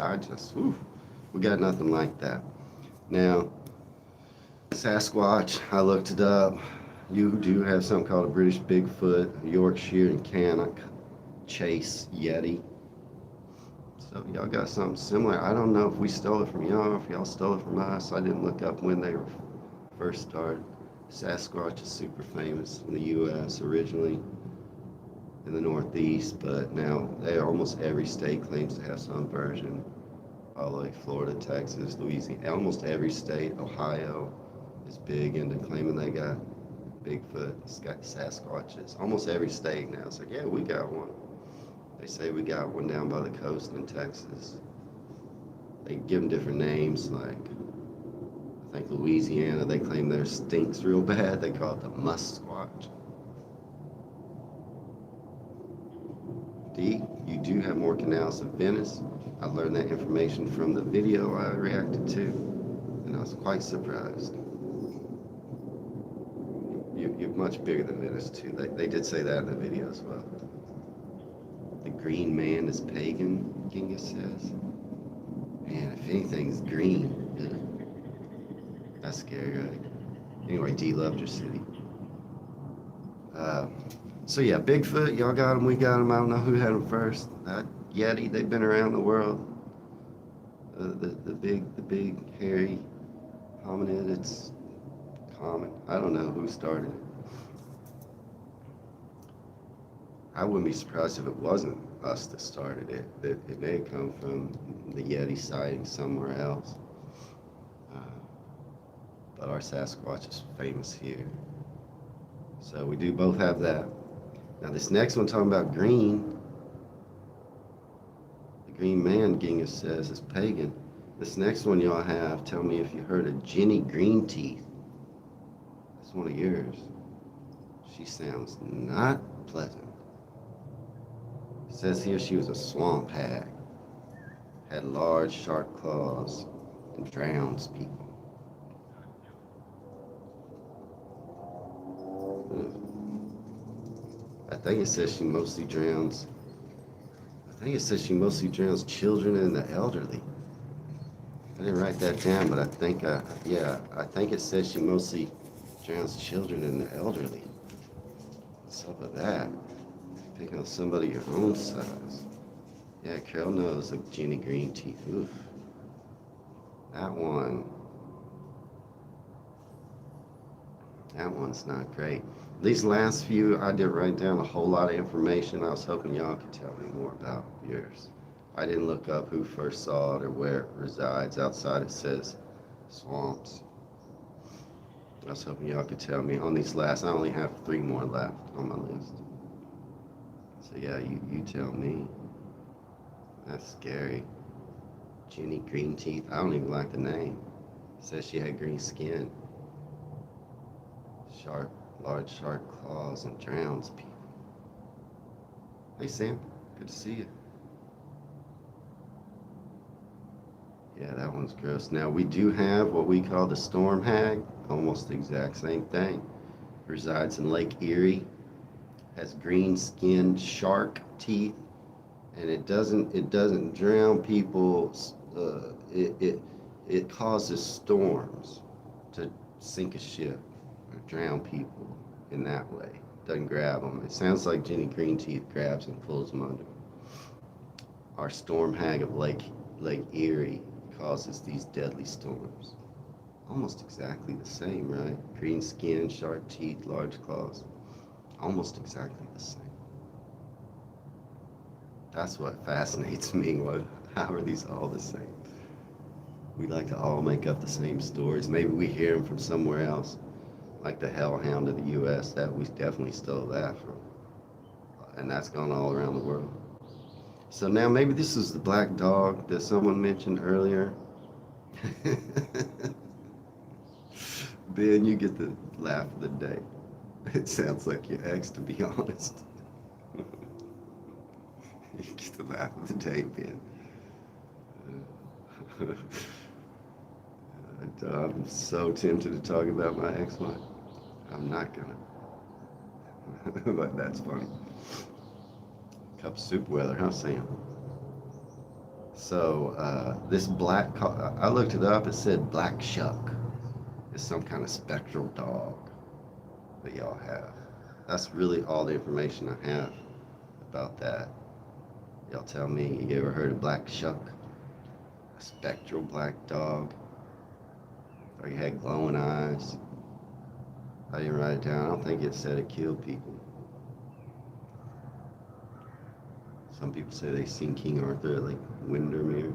We got nothing like that. Now, Sasquatch, I looked it up. You do have something called a British Bigfoot, Yorkshire and Cannock Chase Yeti. So y'all got something similar. I don't know if we stole it from y'all, if y'all stole it from us. I didn't look up when they were first started. Sasquatch is super famous in the US originally. in the Northeast, but now almost every state claims to have some version. All the way Florida, Texas, Louisiana, almost every state. Ohio is big into claiming they got Bigfoot, Sasquatches. Almost every state now. It's like, yeah, we got one. They say we got one down by the coast in Texas. They give them different names, like I think Louisiana, they claim theirs stinks real bad. They call it the Musquatch. D, you do have more canals than Venice. I learned that information from the video I reacted to, and I was quite surprised. You're much bigger than Venice, too. They did say that in the video as well. The green man is pagan, Ginga says. Man, if anything's green, that's scary, right? Anyway, D loved your city. So yeah, Bigfoot, y'all got him, we got him. I don't know who had him first. Yeti, they've been around the world. The big hairy hominid, it's common. I don't know who started it. I wouldn't be surprised if it wasn't us that started it. It may have come from the Yeti sighting somewhere else. But our Sasquatch is famous here. So we do both have that. Now this next one talking about green, the green man, Ginga says, is pagan. This next one y'all have, tell me if you heard of Jenny Green Teeth. That's one of yours. She sounds not pleasant. It says here she was a swamp hag, had large sharp claws, and drowns people. I think it says she mostly drowns. I think it says she mostly drowns children and the elderly. I didn't write that down, but I think, yeah, I think it says she mostly drowns children and the elderly. What's up with that? Picking on somebody your own size. Yeah, Carol knows the Jenny Green Teeth. Oof. That one's not great. These last few, I did write down a whole lot of information. I was hoping y'all could tell me more about yours. I didn't look up who first saw it or where it resides. Outside it says swamps. I was hoping y'all could tell me. On these last, I only have 3 more left on my list. So yeah, you tell me. That's scary. Jenny Green Teeth. I don't even like the name. It says she had green skin. Large sharp claws, and drowns people. Hey Sam, good to see you. Yeah, that one's gross. Now we do have what we call the storm hag, almost the exact same thing. Resides in Lake Erie, has green skin, shark teeth, and it doesn't drown people. It causes storms to sink a ship or drown people in that way. Doesn't grab them. It sounds like Jenny Green Teeth grabs and pulls them under. Our storm hag of Lake Erie causes these deadly storms. Almost exactly the same, right? Green skin, sharp teeth, large claws. Almost exactly the same. That's what fascinates me. How are these all the same? We like to all make up the same stories. Maybe we hear them from somewhere else, like the hellhound of the US. That we definitely stole that from, and that's gone all around the world. So now maybe this is the black dog that someone mentioned earlier. Ben, you get the laugh of the day. It sounds like your ex, to be honest. You get the laugh of the day, Ben. I'm so tempted to talk about my ex-wife. I'm not gonna. But that's funny. Cup of soup weather, huh, Sam? So this I looked it up. It said black shuck is some kind of spectral dog that y'all have. That's really all the information I have about that. Y'all tell me, you ever heard of black shuck? A spectral black dog? Or you had glowing eyes? I didn't write it down. I don't think it said it killed people. Some people say they seen King Arthur at like Windermere.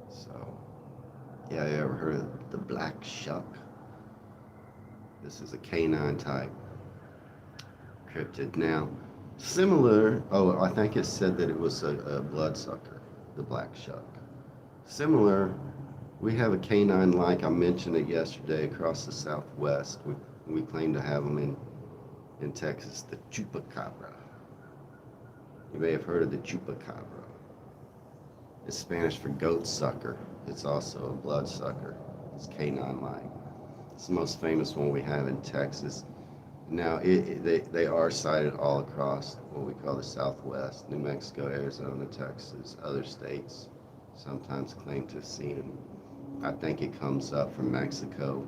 So, yeah, you ever heard of the black shuck? This is a canine type cryptid. Now, similar, oh, I think it said that it was a bloodsucker, the black shuck. Similar, we have a canine like I mentioned it yesterday across the Southwest. We claim to have them in Texas, the chupacabra. You may have heard of the chupacabra. It's Spanish for goat sucker. It's also a bloodsucker. It's canine-like. It's the most famous one we have in Texas. Now, they are sighted all across what we call the Southwest, New Mexico, Arizona, Texas, other states sometimes claim to have seen them. I think it comes up from Mexico.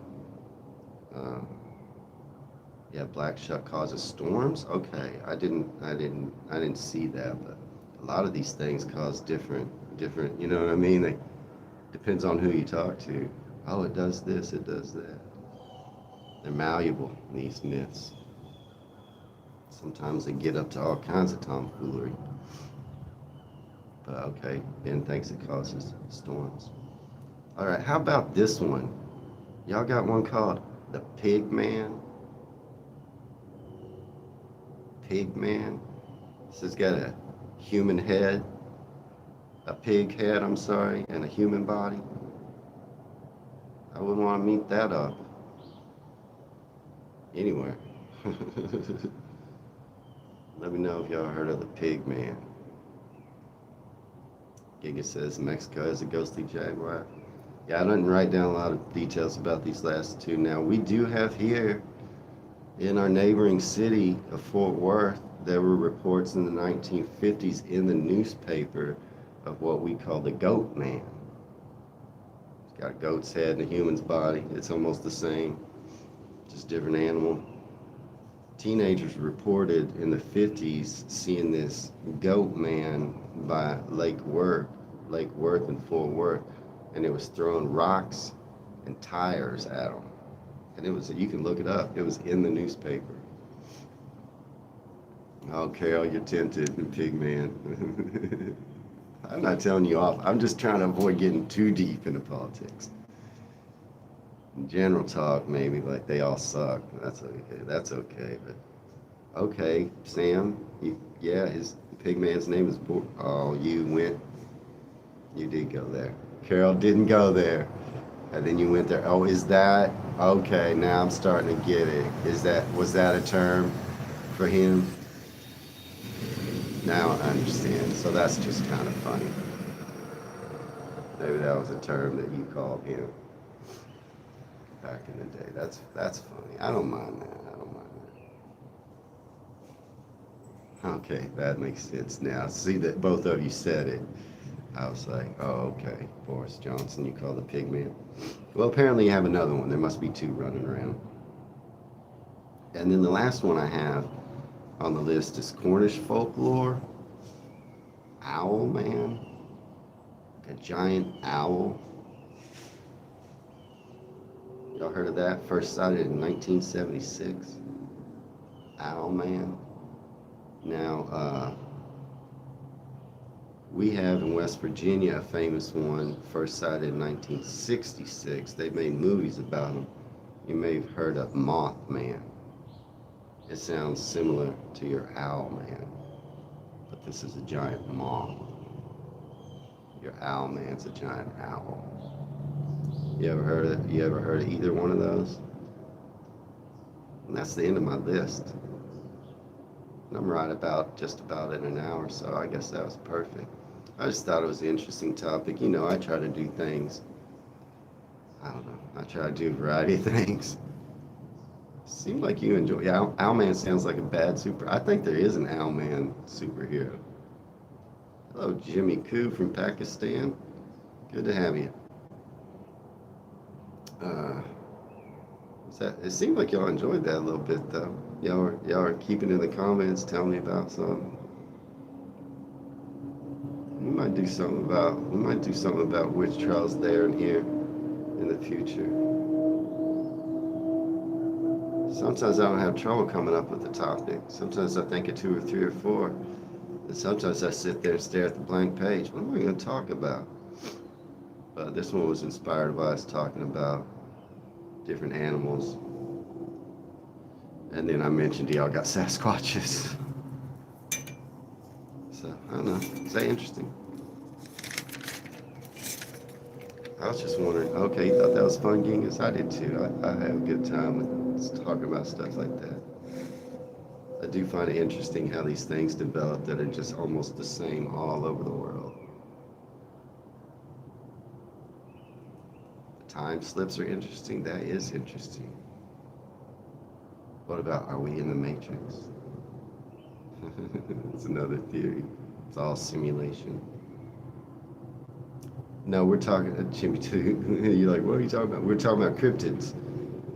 Yeah, black shuck causes storms. Okay, I didn't see that, but a lot of these things cause different. You know what I mean? They depends on who you talk to. Oh, it does this, it does that. They're malleable, these myths. Sometimes they get up to all kinds of tomfoolery. But okay, Ben thinks it causes storms. All right, how about this one? Y'all got one called the Pig Man? Pig Man? This has got a human head, a pig head, I'm sorry, and a human body. I wouldn't want to meet that up anywhere. Let me know if y'all heard of the Pig Man. Giga says Mexico has a ghostly jaguar. Yeah, I didn't write down a lot of details about these last two. Now, we do have here in our neighboring city of Fort Worth, there were reports in the 1950s in the newspaper of what we call the goat man. It's got a goat's head and a human's body. It's almost the same, just different animal. Teenagers reported in the 50s seeing this goat man by Lake Worth in Fort Worth, and it was throwing rocks and tires at them. And it was, you can look it up, it was in the newspaper. Oh, Carol, you're tempted, Pig Man. I'm not telling you off. I'm just trying to avoid getting too deep into politics. In general talk, maybe, like they all suck. That's okay. But okay, Sam, yeah, his Pig Man's name is oh, you did go there. Carol didn't go there. And then you went there. Oh, is that? Okay, now I'm starting to get it. Was that a term for him? Now I understand. So that's just kind of funny. Maybe that was a term that you called him back in the day. That's funny. I don't mind that. Okay, that makes sense now. See that both of you said it. I was like, oh, okay. Boris Johnson, you call the Pig Man. Well, apparently you have another one. There must be two running around. And then the last one I have on the list is Cornish folklore. Owl Man. A giant owl. Y'all heard of that? First sighted in 1976. Owl Man. Now, we have in West Virginia a famous one, first sighted in 1966. They made movies about him. You may have heard of Mothman. It sounds similar to your Owl Man, but this is a giant moth. Your Owl Man's a giant owl. You ever heard of either one of those? And that's the end of my list. And I'm right about just about in an hour, so I guess that was perfect. I just thought it was an interesting topic. You know, I try to do things. I don't know. I try to do a variety of things. Seems like you enjoy. Yeah, Owlman sounds like a bad super. I think there is an Owlman superhero. Hello, Jimmy Koo from Pakistan. Good to have you. It seemed like y'all enjoyed that a little bit, though. Y'all are keeping in the comments, telling me about something. We might do something about witch trials there and here in the future. Sometimes I don't have trouble coming up with a topic. Sometimes I think of 2 or 3 or 4. And sometimes I sit there and stare at the blank page. What am I going to talk about? But this one was inspired by us talking about different animals. And then I mentioned y'all got Sasquatches. So, I don't know. Is that interesting? I was just wondering, okay, you thought that was fun, Genghis? I did too. I had a good time with talking about stuff like that. I do find it interesting how these things develop that are just almost the same all over the world. The time slips are interesting. That is interesting. What about, are we in the Matrix? It's another theory. It's all simulation. No, we're talking, Jimmy, too. You're like, what are you talking about? We're talking about cryptids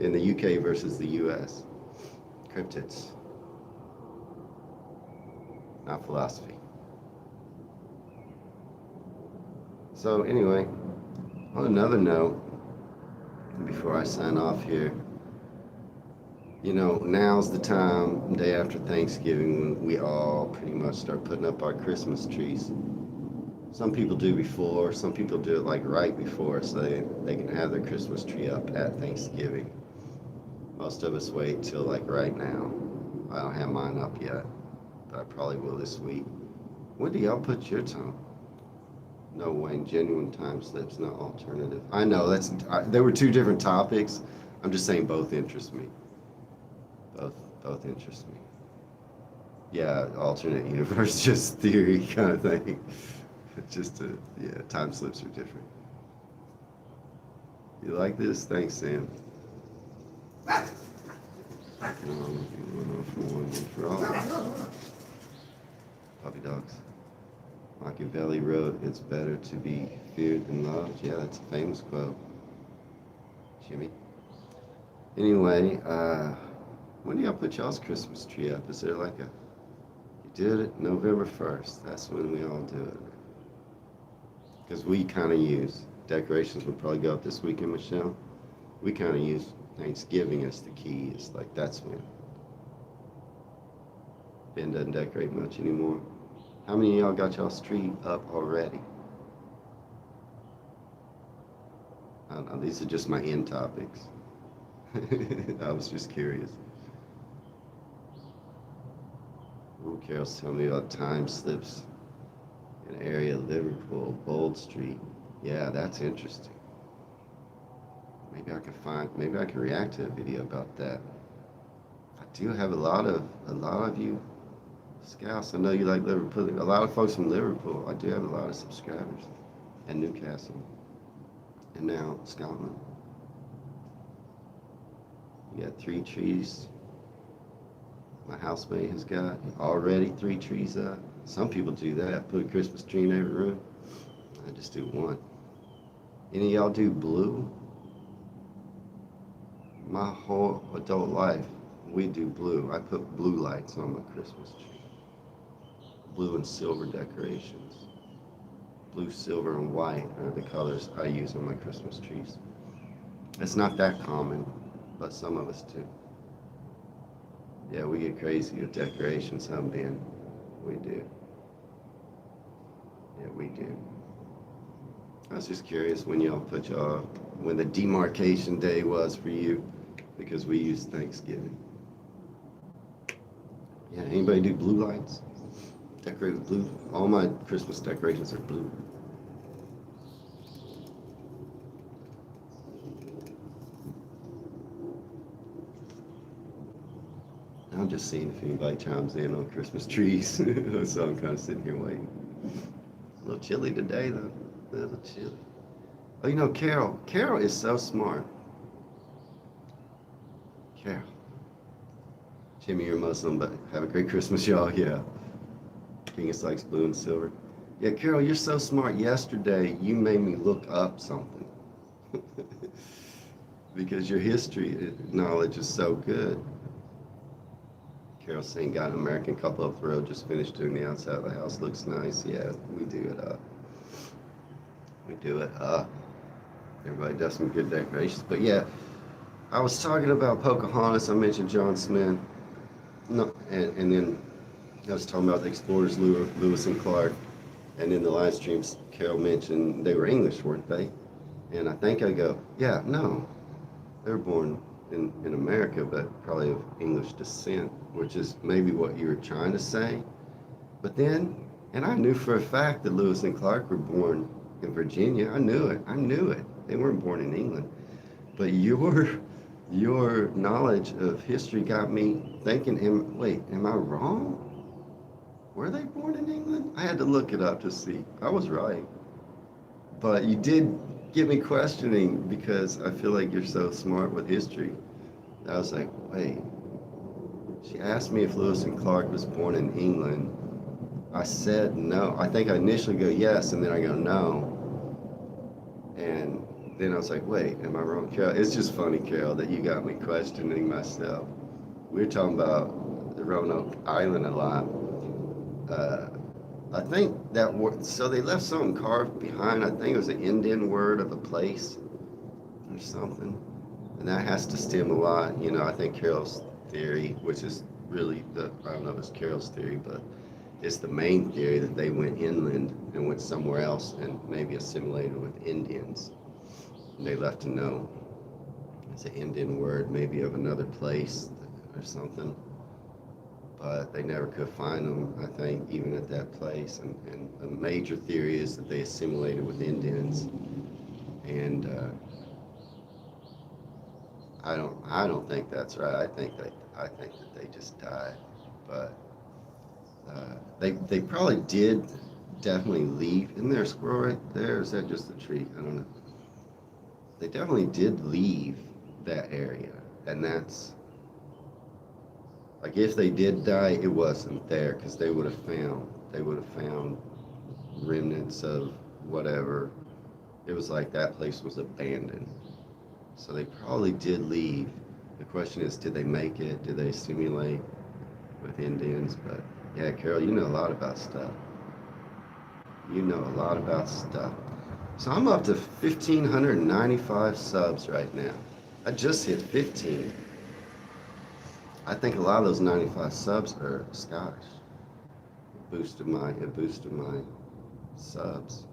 in the UK versus the US. Cryptids. Not philosophy. So anyway, on another note, before I sign off here, you know, now's the time, day after Thanksgiving, when we all pretty much start putting up our Christmas trees. Some people do before, some people do it like right before, so they can have their Christmas tree up at Thanksgiving. Most of us wait till like right now. I don't have mine up yet, but I probably will this week. When do y'all put your time? No way, genuine time slips, not alternative. I know, there were 2 different topics. I'm just saying both interest me. Both interest me. Yeah, alternate universe, just theory kind of thing. Yeah, time slips are different. You like this? Thanks, Sam. One for one, one for all. Puppy dogs. Machiavelli wrote, "It's better to be feared than loved." Yeah, that's a famous quote. Jimmy. Anyway, when do y'all put y'all's Christmas tree up? Is there like you did it November 1st. That's when we all do it. Because we kind of use, decorations would probably go up this weekend, Michelle. We kind of use Thanksgiving as the key. It's like, that's when. Ben doesn't decorate much anymore. How many of y'all got y'all's tree up already? I don't know, these are just my end topics. I was just curious. Ooh, Carol's telling me about time slips in an area of Liverpool, Bold Street. Yeah, that's interesting. Maybe I can react to a video about that. I do have a lot of you scouts. I know you like Liverpool. A lot of folks from Liverpool. I do have a lot of subscribers. And Newcastle. And now Scotland. You got 3 trees. My housemate has got already 3 trees up. Some people do that, put a Christmas tree in every room. I just do 1. Any of y'all do blue? My whole adult life, we do blue. I put blue lights on my Christmas tree. Blue and silver decorations. Blue, silver, and white are the colors I use on my Christmas trees. It's not that common, but some of us do. Yeah, we get crazy with decorations, huh, Ben? We do. Yeah, we do. I was just curious when y'all when the demarcation day was for you, because we use Thanksgiving. Yeah, anybody do blue lights? Decorate with blue? All my Christmas decorations are blue. I'm just seeing if anybody chimes in on Christmas trees. So I'm kind of sitting here waiting. A little chilly today, though. A little chilly. Oh, you know, Carol. Carol is so smart. Carol. Jimmy, you're Muslim, but have a great Christmas, y'all. Yeah. Genghis likes blue and silver. Yeah, Carol, you're so smart. Yesterday, you made me look up something. Because your history knowledge is so good. Carol saying, got an American couple up the road, just finished doing the outside of the house. Looks nice. Yeah, we do it up. We do it up. Everybody does some good decorations. But yeah, I was talking about Pocahontas. I mentioned John Smith. No, and then I was talking about the explorers Lewis and Clark. And in the live streams, Carol mentioned they were English, weren't they? And I think I go, yeah, no, they were born in America, but probably of English descent, which is maybe what you were trying to say. But then, and I knew for a fact that Lewis and Clark were born in Virginia. I knew it. I knew it. They weren't born in England. But your knowledge of history got me thinking, wait, am I wrong? Were they born in England? I had to look it up to see. I was right. But you did get me questioning because I feel like you're so smart with history. I was like, wait. She asked me if Lewis and Clark was born in England. I said no. I think I initially go yes, and then I go no. And then I was like, wait, am I wrong, Carol? It's just funny, Carol, that you got me questioning myself. We were talking about the Roanoke Island a lot. I think that word, so they left something carved behind. I think it was an Indian word of a place or something. And that has to stem a lot. You know, I think Carol's theory, which is really I don't know if it's Carol's theory, but it's the main theory that they went inland and went somewhere else and maybe assimilated with Indians. And they left a note. It's an Indian word, maybe of another place or something. But they never could find them, I think, even at that place. And a major theory is that they assimilated with Indians. And I don't think that's right. I think that they just died. But they probably did definitely leave. Isn't there a squirrel right there? Or is that just a tree? I don't know. They definitely did leave that area, and that's like if they did die, it wasn't there because they would have found remnants of whatever. It was like that place was abandoned, so they probably did leave. The question is, did they make it? Did they assimilate with Indians? But yeah, Carol, you know a lot about stuff. You know a lot about stuff. So I'm up to 1,595 subs right now. I just hit 15. I think a lot of those 95 subs are Scottish. It boosted my subs.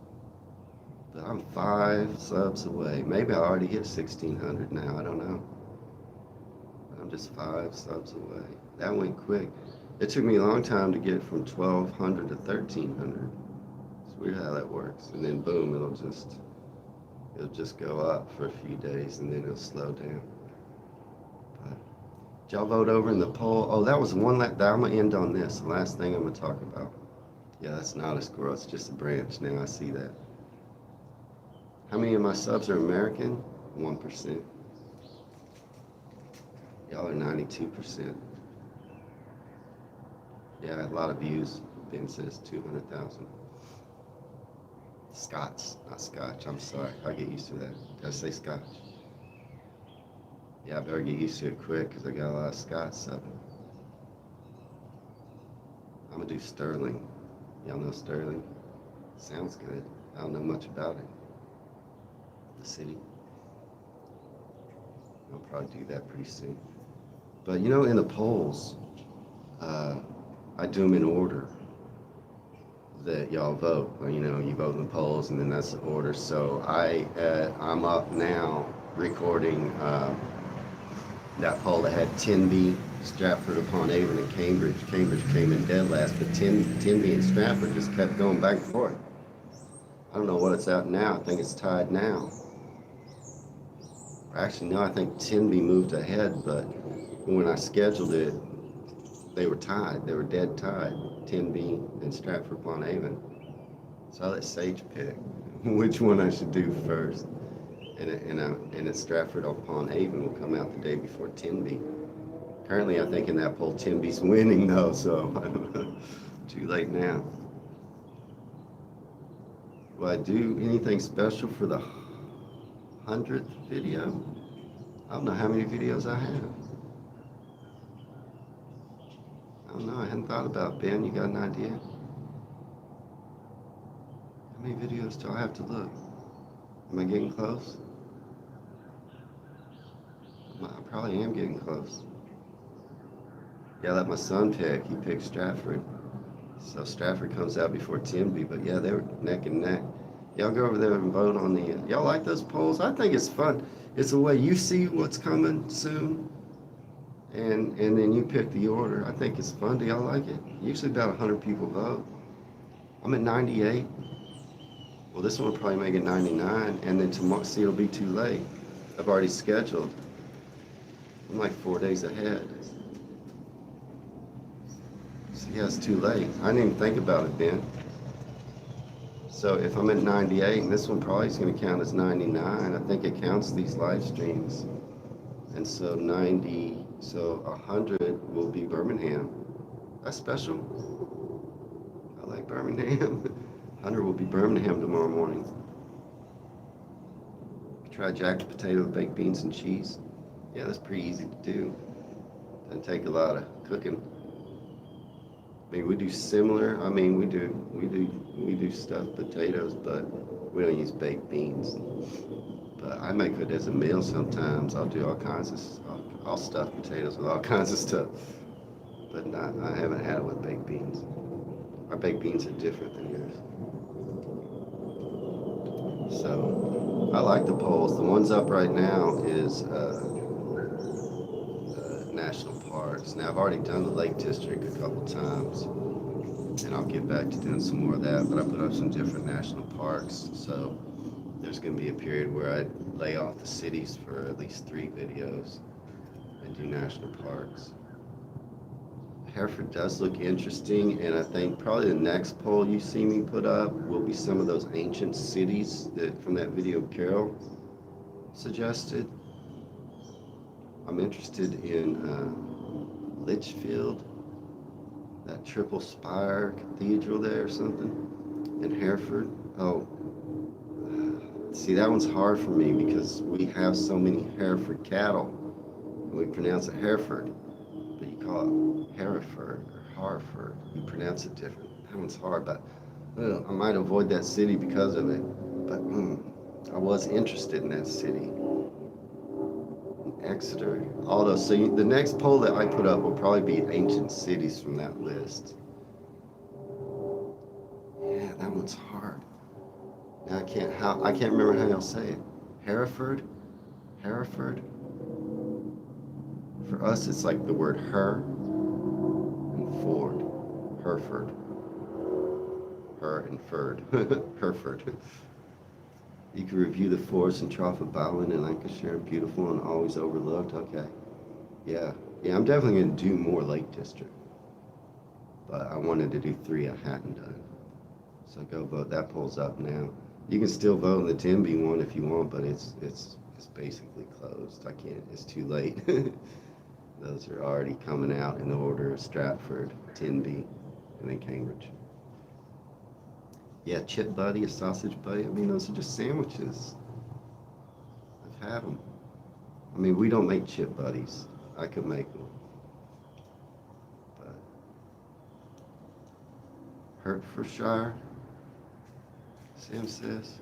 But I'm 5 subs away. Maybe I already hit 1,600 now. I don't know. I'm just 5 subs away. That went quick. It took me a long time to get from 1,200 to 1,300. It's weird how that works. And then boom, it'll just go up for a few days and then it'll slow down. But did y'all vote over in the poll? Oh, that was one I'm gonna end on this. The last thing I'm gonna talk about. Yeah, that's not a squirrel, it's just a branch. Now I see that. How many of my subs are American? 1%. Y'all are 92%. Yeah, a lot of views. Ben says 200,000. Scots, not Scotch. I'm sorry. I'll get used to that. Did I say Scotch? Yeah, I better get used to it quick because I got a lot of Scots up. I'm going to do Sterling. Y'all know Sterling? Sounds good. I don't know much about it. The city. I'll probably do that pretty soon. But you know, in the polls, I do them in order that y'all vote. You know, you vote in the polls, and then that's the order. So I'm up now recording that poll that had Tenby, Stratford upon Avon, and Cambridge. Cambridge came in dead last, but Tenby and Stratford just kept going back and forth. I don't know what it's at now. I think it's tied now. Actually, no, I think Tenby moved ahead, but when I scheduled it, they were tied. They were dead tied. Tenby and Stratford upon Avon. So I let Sage pick which one I should do first. And it's Stratford upon Avon will come out the day before Tenby. Currently, I think in that poll, Tenby's winning though, so I don't know. Too late now. Will I do anything special for the 100th video? I don't know how many videos I have. I don't know, I hadn't thought about it. Ben, you got an idea? How many videos do I have to look? Am I getting close? probably am getting close. Yeah, I let my son pick. He picked Stratford. So Stratford comes out before Tenby, but yeah, they were neck and neck. Y'all go over there and vote on the. Y'all like those polls? I think it's fun. It's a way you see what's coming soon, and then you pick the order. I think it's fun. Do y'all like it? Usually about 100 people vote. I'm at 98. Well, this one will probably make it 99, and then tomorrow, see, it'll be too late. I've already scheduled. I'm like 4 days ahead. So yeah, it's too late. I didn't even think about it then. So if I'm at 98, and this one probably is going to count as 99, I think it counts these live streams. And so 90, so 100 will be Birmingham. That's special. I like Birmingham. 100 will be Birmingham tomorrow morning. Try jacked potato, baked beans, and cheese. Yeah, that's pretty easy to do. Doesn't take a lot of cooking. I mean, we do similar. I mean, we do stuffed potatoes, but we don't use baked beans. But I make it as a meal sometimes. I'll do all kinds of. I'll stuff potatoes with all kinds of stuff. But I haven't had it with baked beans. Our baked beans are different than yours. So I like the polls. The ones up right now is national parks. Now I've already done the Lake District a couple times, and I'll get back to doing some more of that. But I put up some different national parks. So there's going to be a period where I lay off the cities for at least 3 videos and do national parks. Hereford does look interesting, and I think probably the next poll you see me put up will be some of those ancient cities that from that video Carol suggested. I'm interested in Litchfield, that triple spire cathedral there or something, in Hereford. Oh, see, that one's hard for me because we have so many Hereford cattle, and we pronounce it Hereford. But you call it Hereford or Harford. You pronounce it different. That one's hard, but I might avoid that city because of it. But I was interested in that city. Exeter. All those. So the next poll that I put up will probably be ancient cities from that list. Yeah, that one's hard. Now I can't remember how y'all say it. Hereford? Hereford? For us, it's like the word her and Ford. Hereford. Her and Ferd. Hereford. You can review the forest and trough of Bowen in Lancashire. Beautiful and always overlooked. Okay. Yeah. Yeah, I'm definitely going to do more Lake District. But I wanted to do 3 I hadn't done. So go vote. That poll's up now. You can still vote in the Tenby one if you want, but it's basically closed. I can't. It's too late. Those are already coming out in the order of Stratford, Tenby, and then Cambridge. Yeah, chip buddy, a sausage buddy. I mean, those are just sandwiches. I've had them. I mean, we don't make chip buddies. I could make them. But Hertfordshire, Sam says.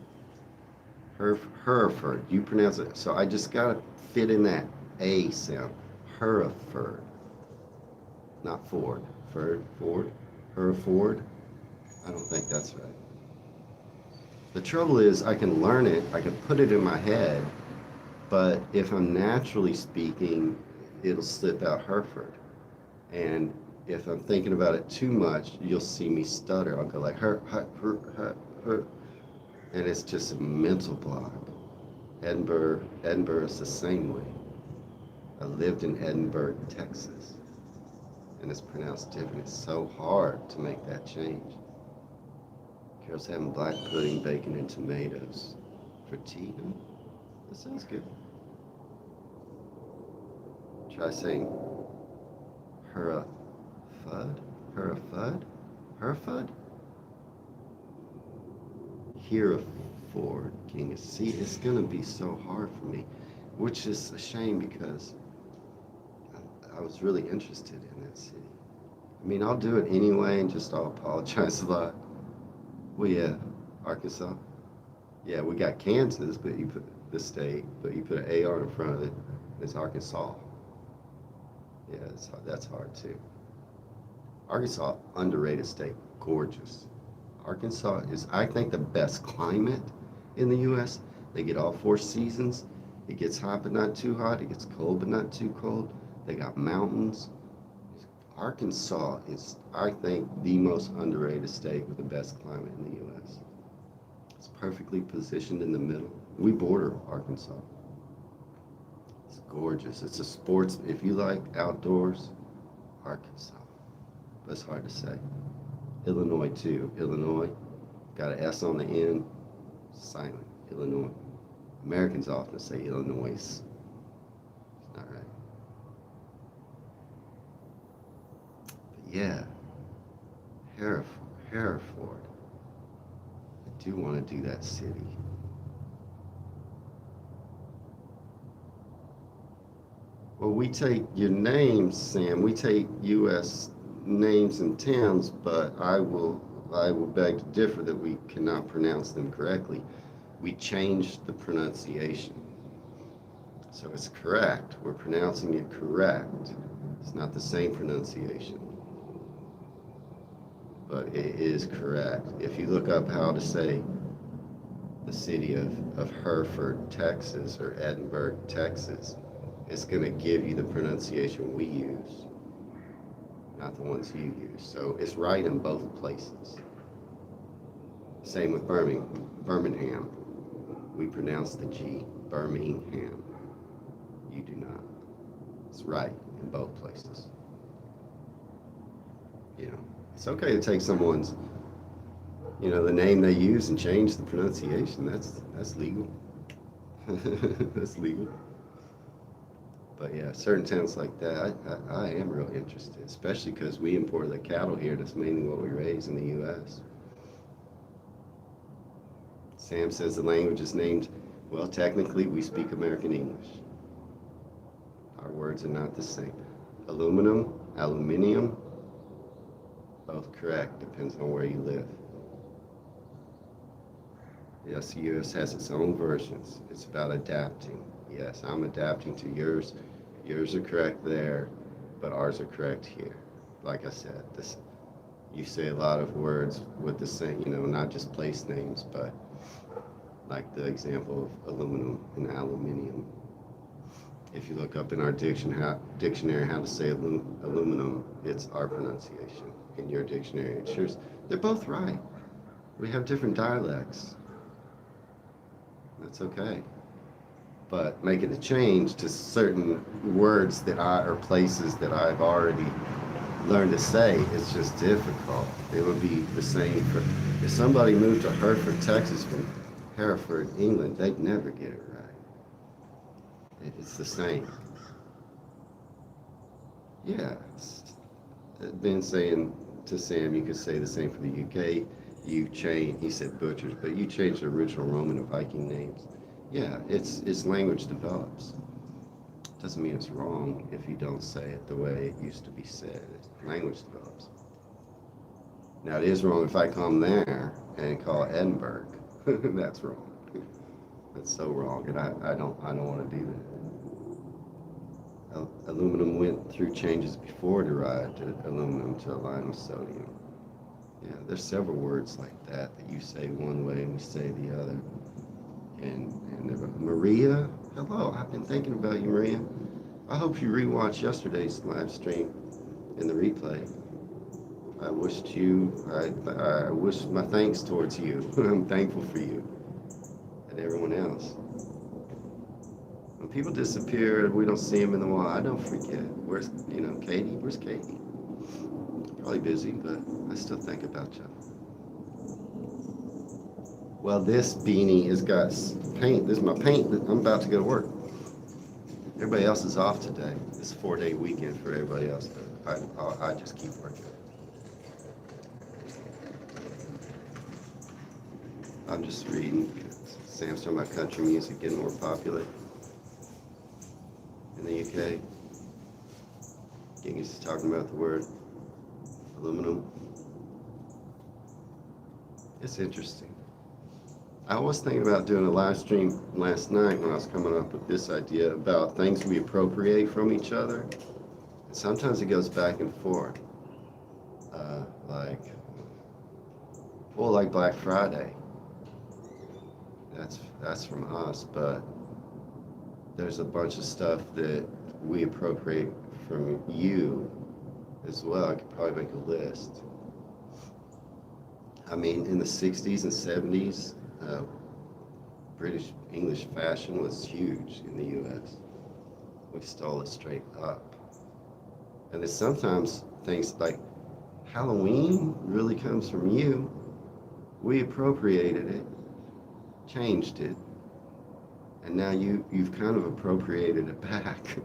Hereford. You pronounce it. So I just got to fit in that A sound. Hereford. Not Ford. Ford? Hereford? I don't think that's right. The trouble is I can learn it, I can put it in my head, but if I'm naturally speaking, it'll slip out Hereford. And if I'm thinking about it too much, you'll see me stutter. I'll go like her, and it's just a mental block. Edinburgh is the same way. I lived in Edinburgh, Texas, and it's pronounced different. It's so hard to make that change. Carol's having black pudding, bacon, and tomatoes for tea. That sounds good. Try saying Hereford. Hereford, King. See, it's gonna be so hard for me, which is a shame because I was really interested in that city. I mean, I'll do it anyway, and just I'll apologize a lot. Well, yeah, Arkansas. Yeah, we got Kansas, but you put the state, but you put an AR in front of it. It's Arkansas. Yeah, that's hard too. Arkansas, underrated state, gorgeous. Arkansas is, I think, the best climate in the U.S. They get all 4 seasons. It gets hot but not too hot. It gets cold but not too cold. They got mountains. Arkansas is, I think, the most underrated state with the best climate in the U.S. It's perfectly positioned in the middle. We border Arkansas. It's gorgeous. It's a sports, if you like outdoors, Arkansas. But it's hard to say. Illinois, too. Illinois, got an S on the end, silent. Illinois. Americans often say Illinois. It's not right. But yeah, Hereford. I do want to do that city. Well, we take your names, Sam. We take U.S. names and towns, but I will beg to differ that we cannot pronounce them correctly. We changed the pronunciation. So it's correct. We're pronouncing it correct. It's not the same pronunciation, but it is correct. If you look up how to say the city of Hereford, Texas, or Edinburgh, Texas, it's going to give you the pronunciation we use, not the ones you use. So it's right in both places. Same with Birmingham. We pronounce the G, Birmingham. You do not. It's right in both places. You know, it's okay to take someone's, the name they use and change the pronunciation. That's legal. That's legal. But yeah, certain towns like that, I am real interested, especially because we import the cattle here. That's mainly what we raise in the U.S. Sam says the language is named, well, technically we speak American English. Our words are not the same. Aluminum, aluminium, both correct, depends on where you live. Yes, the U.S. has its own versions. It's about adapting. Yes, I'm adapting to yours. Yours are correct there, but ours are correct here. Like I said, you say a lot of words with the same, not just place names, but like the example of aluminum and aluminium. If you look up in our dictionary how to say aluminum, it's our pronunciation. In your dictionary, it's yours. They're both right. We have different dialects. That's okay. But making a change to certain words or places that I've already learned to say is just difficult. It would be the same if somebody moved to Hereford, Texas from Hereford, England, they'd never get it right. It's the same. Yeah. Been saying to Sam, you could say the same for the UK. He said butchers, but you changed the original Roman and Viking names. Yeah, it's language develops. Doesn't mean it's wrong if you don't say it the way it used to be said. Language develops. Now it is wrong if I come there and call Edinburgh. That's wrong. That's so wrong, and I don't want to do that. Aluminum went through changes before it arrived at aluminum to align with sodium. Yeah, there's several words like that you say one way and we say the other. And Maria, hello, I've been thinking about you, Maria. I hope you rewatched yesterday's live stream in the replay. I wish my thanks towards you. I'm thankful for you and everyone else. When people disappear, we don't see them in the wild. I don't forget. Where's Katie? Where's Katie? Probably busy, but I still think about you. Well, this beanie has got paint. This is my paint. I'm about to go to work. Everybody else is off today. It's a 4-day weekend for everybody else, but I just keep working. I'm just reading. Sam's talking about country music getting more popular in the UK. Genghis is talking about the word aluminum. It's interesting. I was thinking about doing a live stream last night when I was coming up with this idea about things we appropriate from each other Sometimes it goes back and forth. Like, well, like Black Friday. That's from us, but there's a bunch of stuff that we appropriate from you as well. I could probably make a list. I mean, in the 60s and 70s, British English fashion was huge in the US. We stole it straight up. And then sometimes things like Halloween really comes from you. We appropriated it, changed it, and now you've kind of appropriated it back.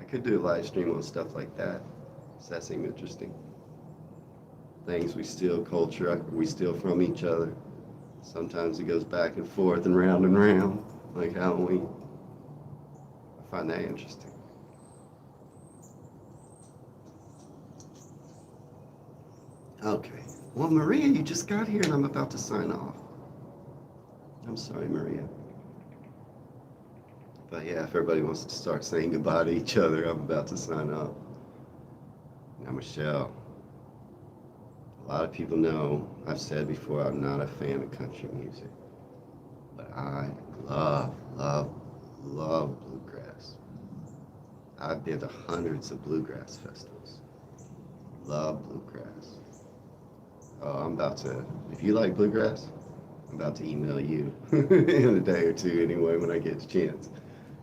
I could do a live stream on stuff like that. Does that seem interesting? Things we steal, culture we steal from each other. Sometimes it goes back and forth and round, like Halloween. I find that interesting. Okay. Well, Maria, you just got here and I'm about to sign off. I'm sorry, Maria. But yeah, if everybody wants to start saying goodbye to each other, I'm about to sign off. Now, Michelle, a lot of people know I've said before I'm not a fan of country music, but I love bluegrass. I've been to hundreds of bluegrass festivals. Love bluegrass. Oh, I'm about to, if you like bluegrass, I'm about to email you in a day or two anyway when I get the chance.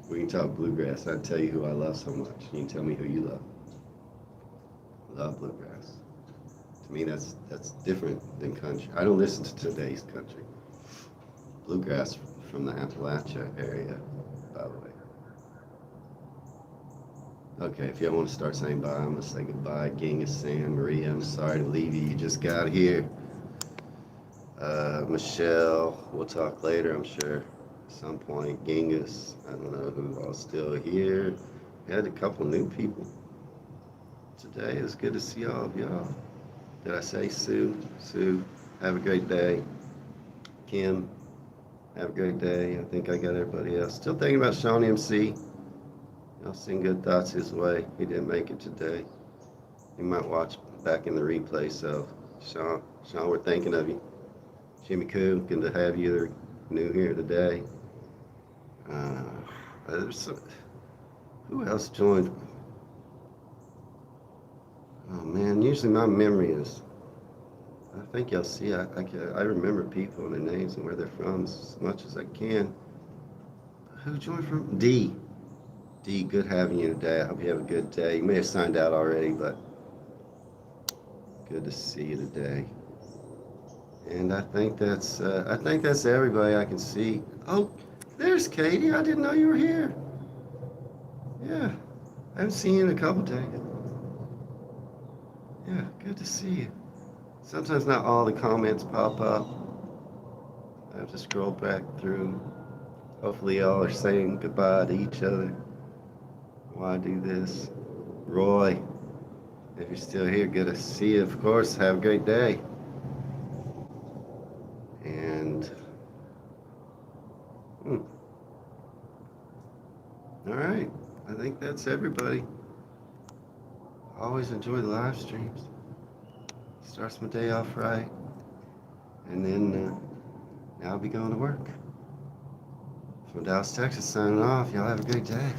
We can talk bluegrass. I'll tell you who I love so much. You can tell me who you love. Love bluegrass. To me, that's different than country. I don't listen to today's country. Bluegrass from the Appalachia area, by the way. Okay, if y'all want to start saying bye, I'm going to say goodbye. Genghis, Sam, Maria, I'm sorry to leave you. You just got here. Michelle, we'll talk later, I'm sure. At some point. Genghis, I don't know who all's still here. We had a couple new people today. It's good to see all of y'all. Did I say Sue? Sue, have a great day. Kim, have a great day. I think I got everybody else. Still thinking about Sean MC. Y'all send good thoughts his way. He didn't make it today. He might watch back in the replay. So, Sean, we're thinking of you. Jimmy Coo, good to have you. They're new here today. Who else joined? Oh man, usually my memory is, I think y'all see, I remember people and their names and where they're from as much as I can. Who joined from? D, good having you today. I hope you have a good day. You may have signed out already, but good to see you today. And I think that's everybody I can see. Oh, there's Katie. I didn't know you were here. Yeah, I haven't seen you in a couple days. Yeah, good to see you. Sometimes not all the comments pop up. I have to scroll back through. Hopefully y'all are saying goodbye to each other while I do this. Roy, if you're still here, good to see you, of course. Have a great day. And, all right. I think that's everybody. I always enjoy the live streams. Starts my day off right. And then now I'll be going to work. From Dallas, Texas, signing off. Y'all have a great day.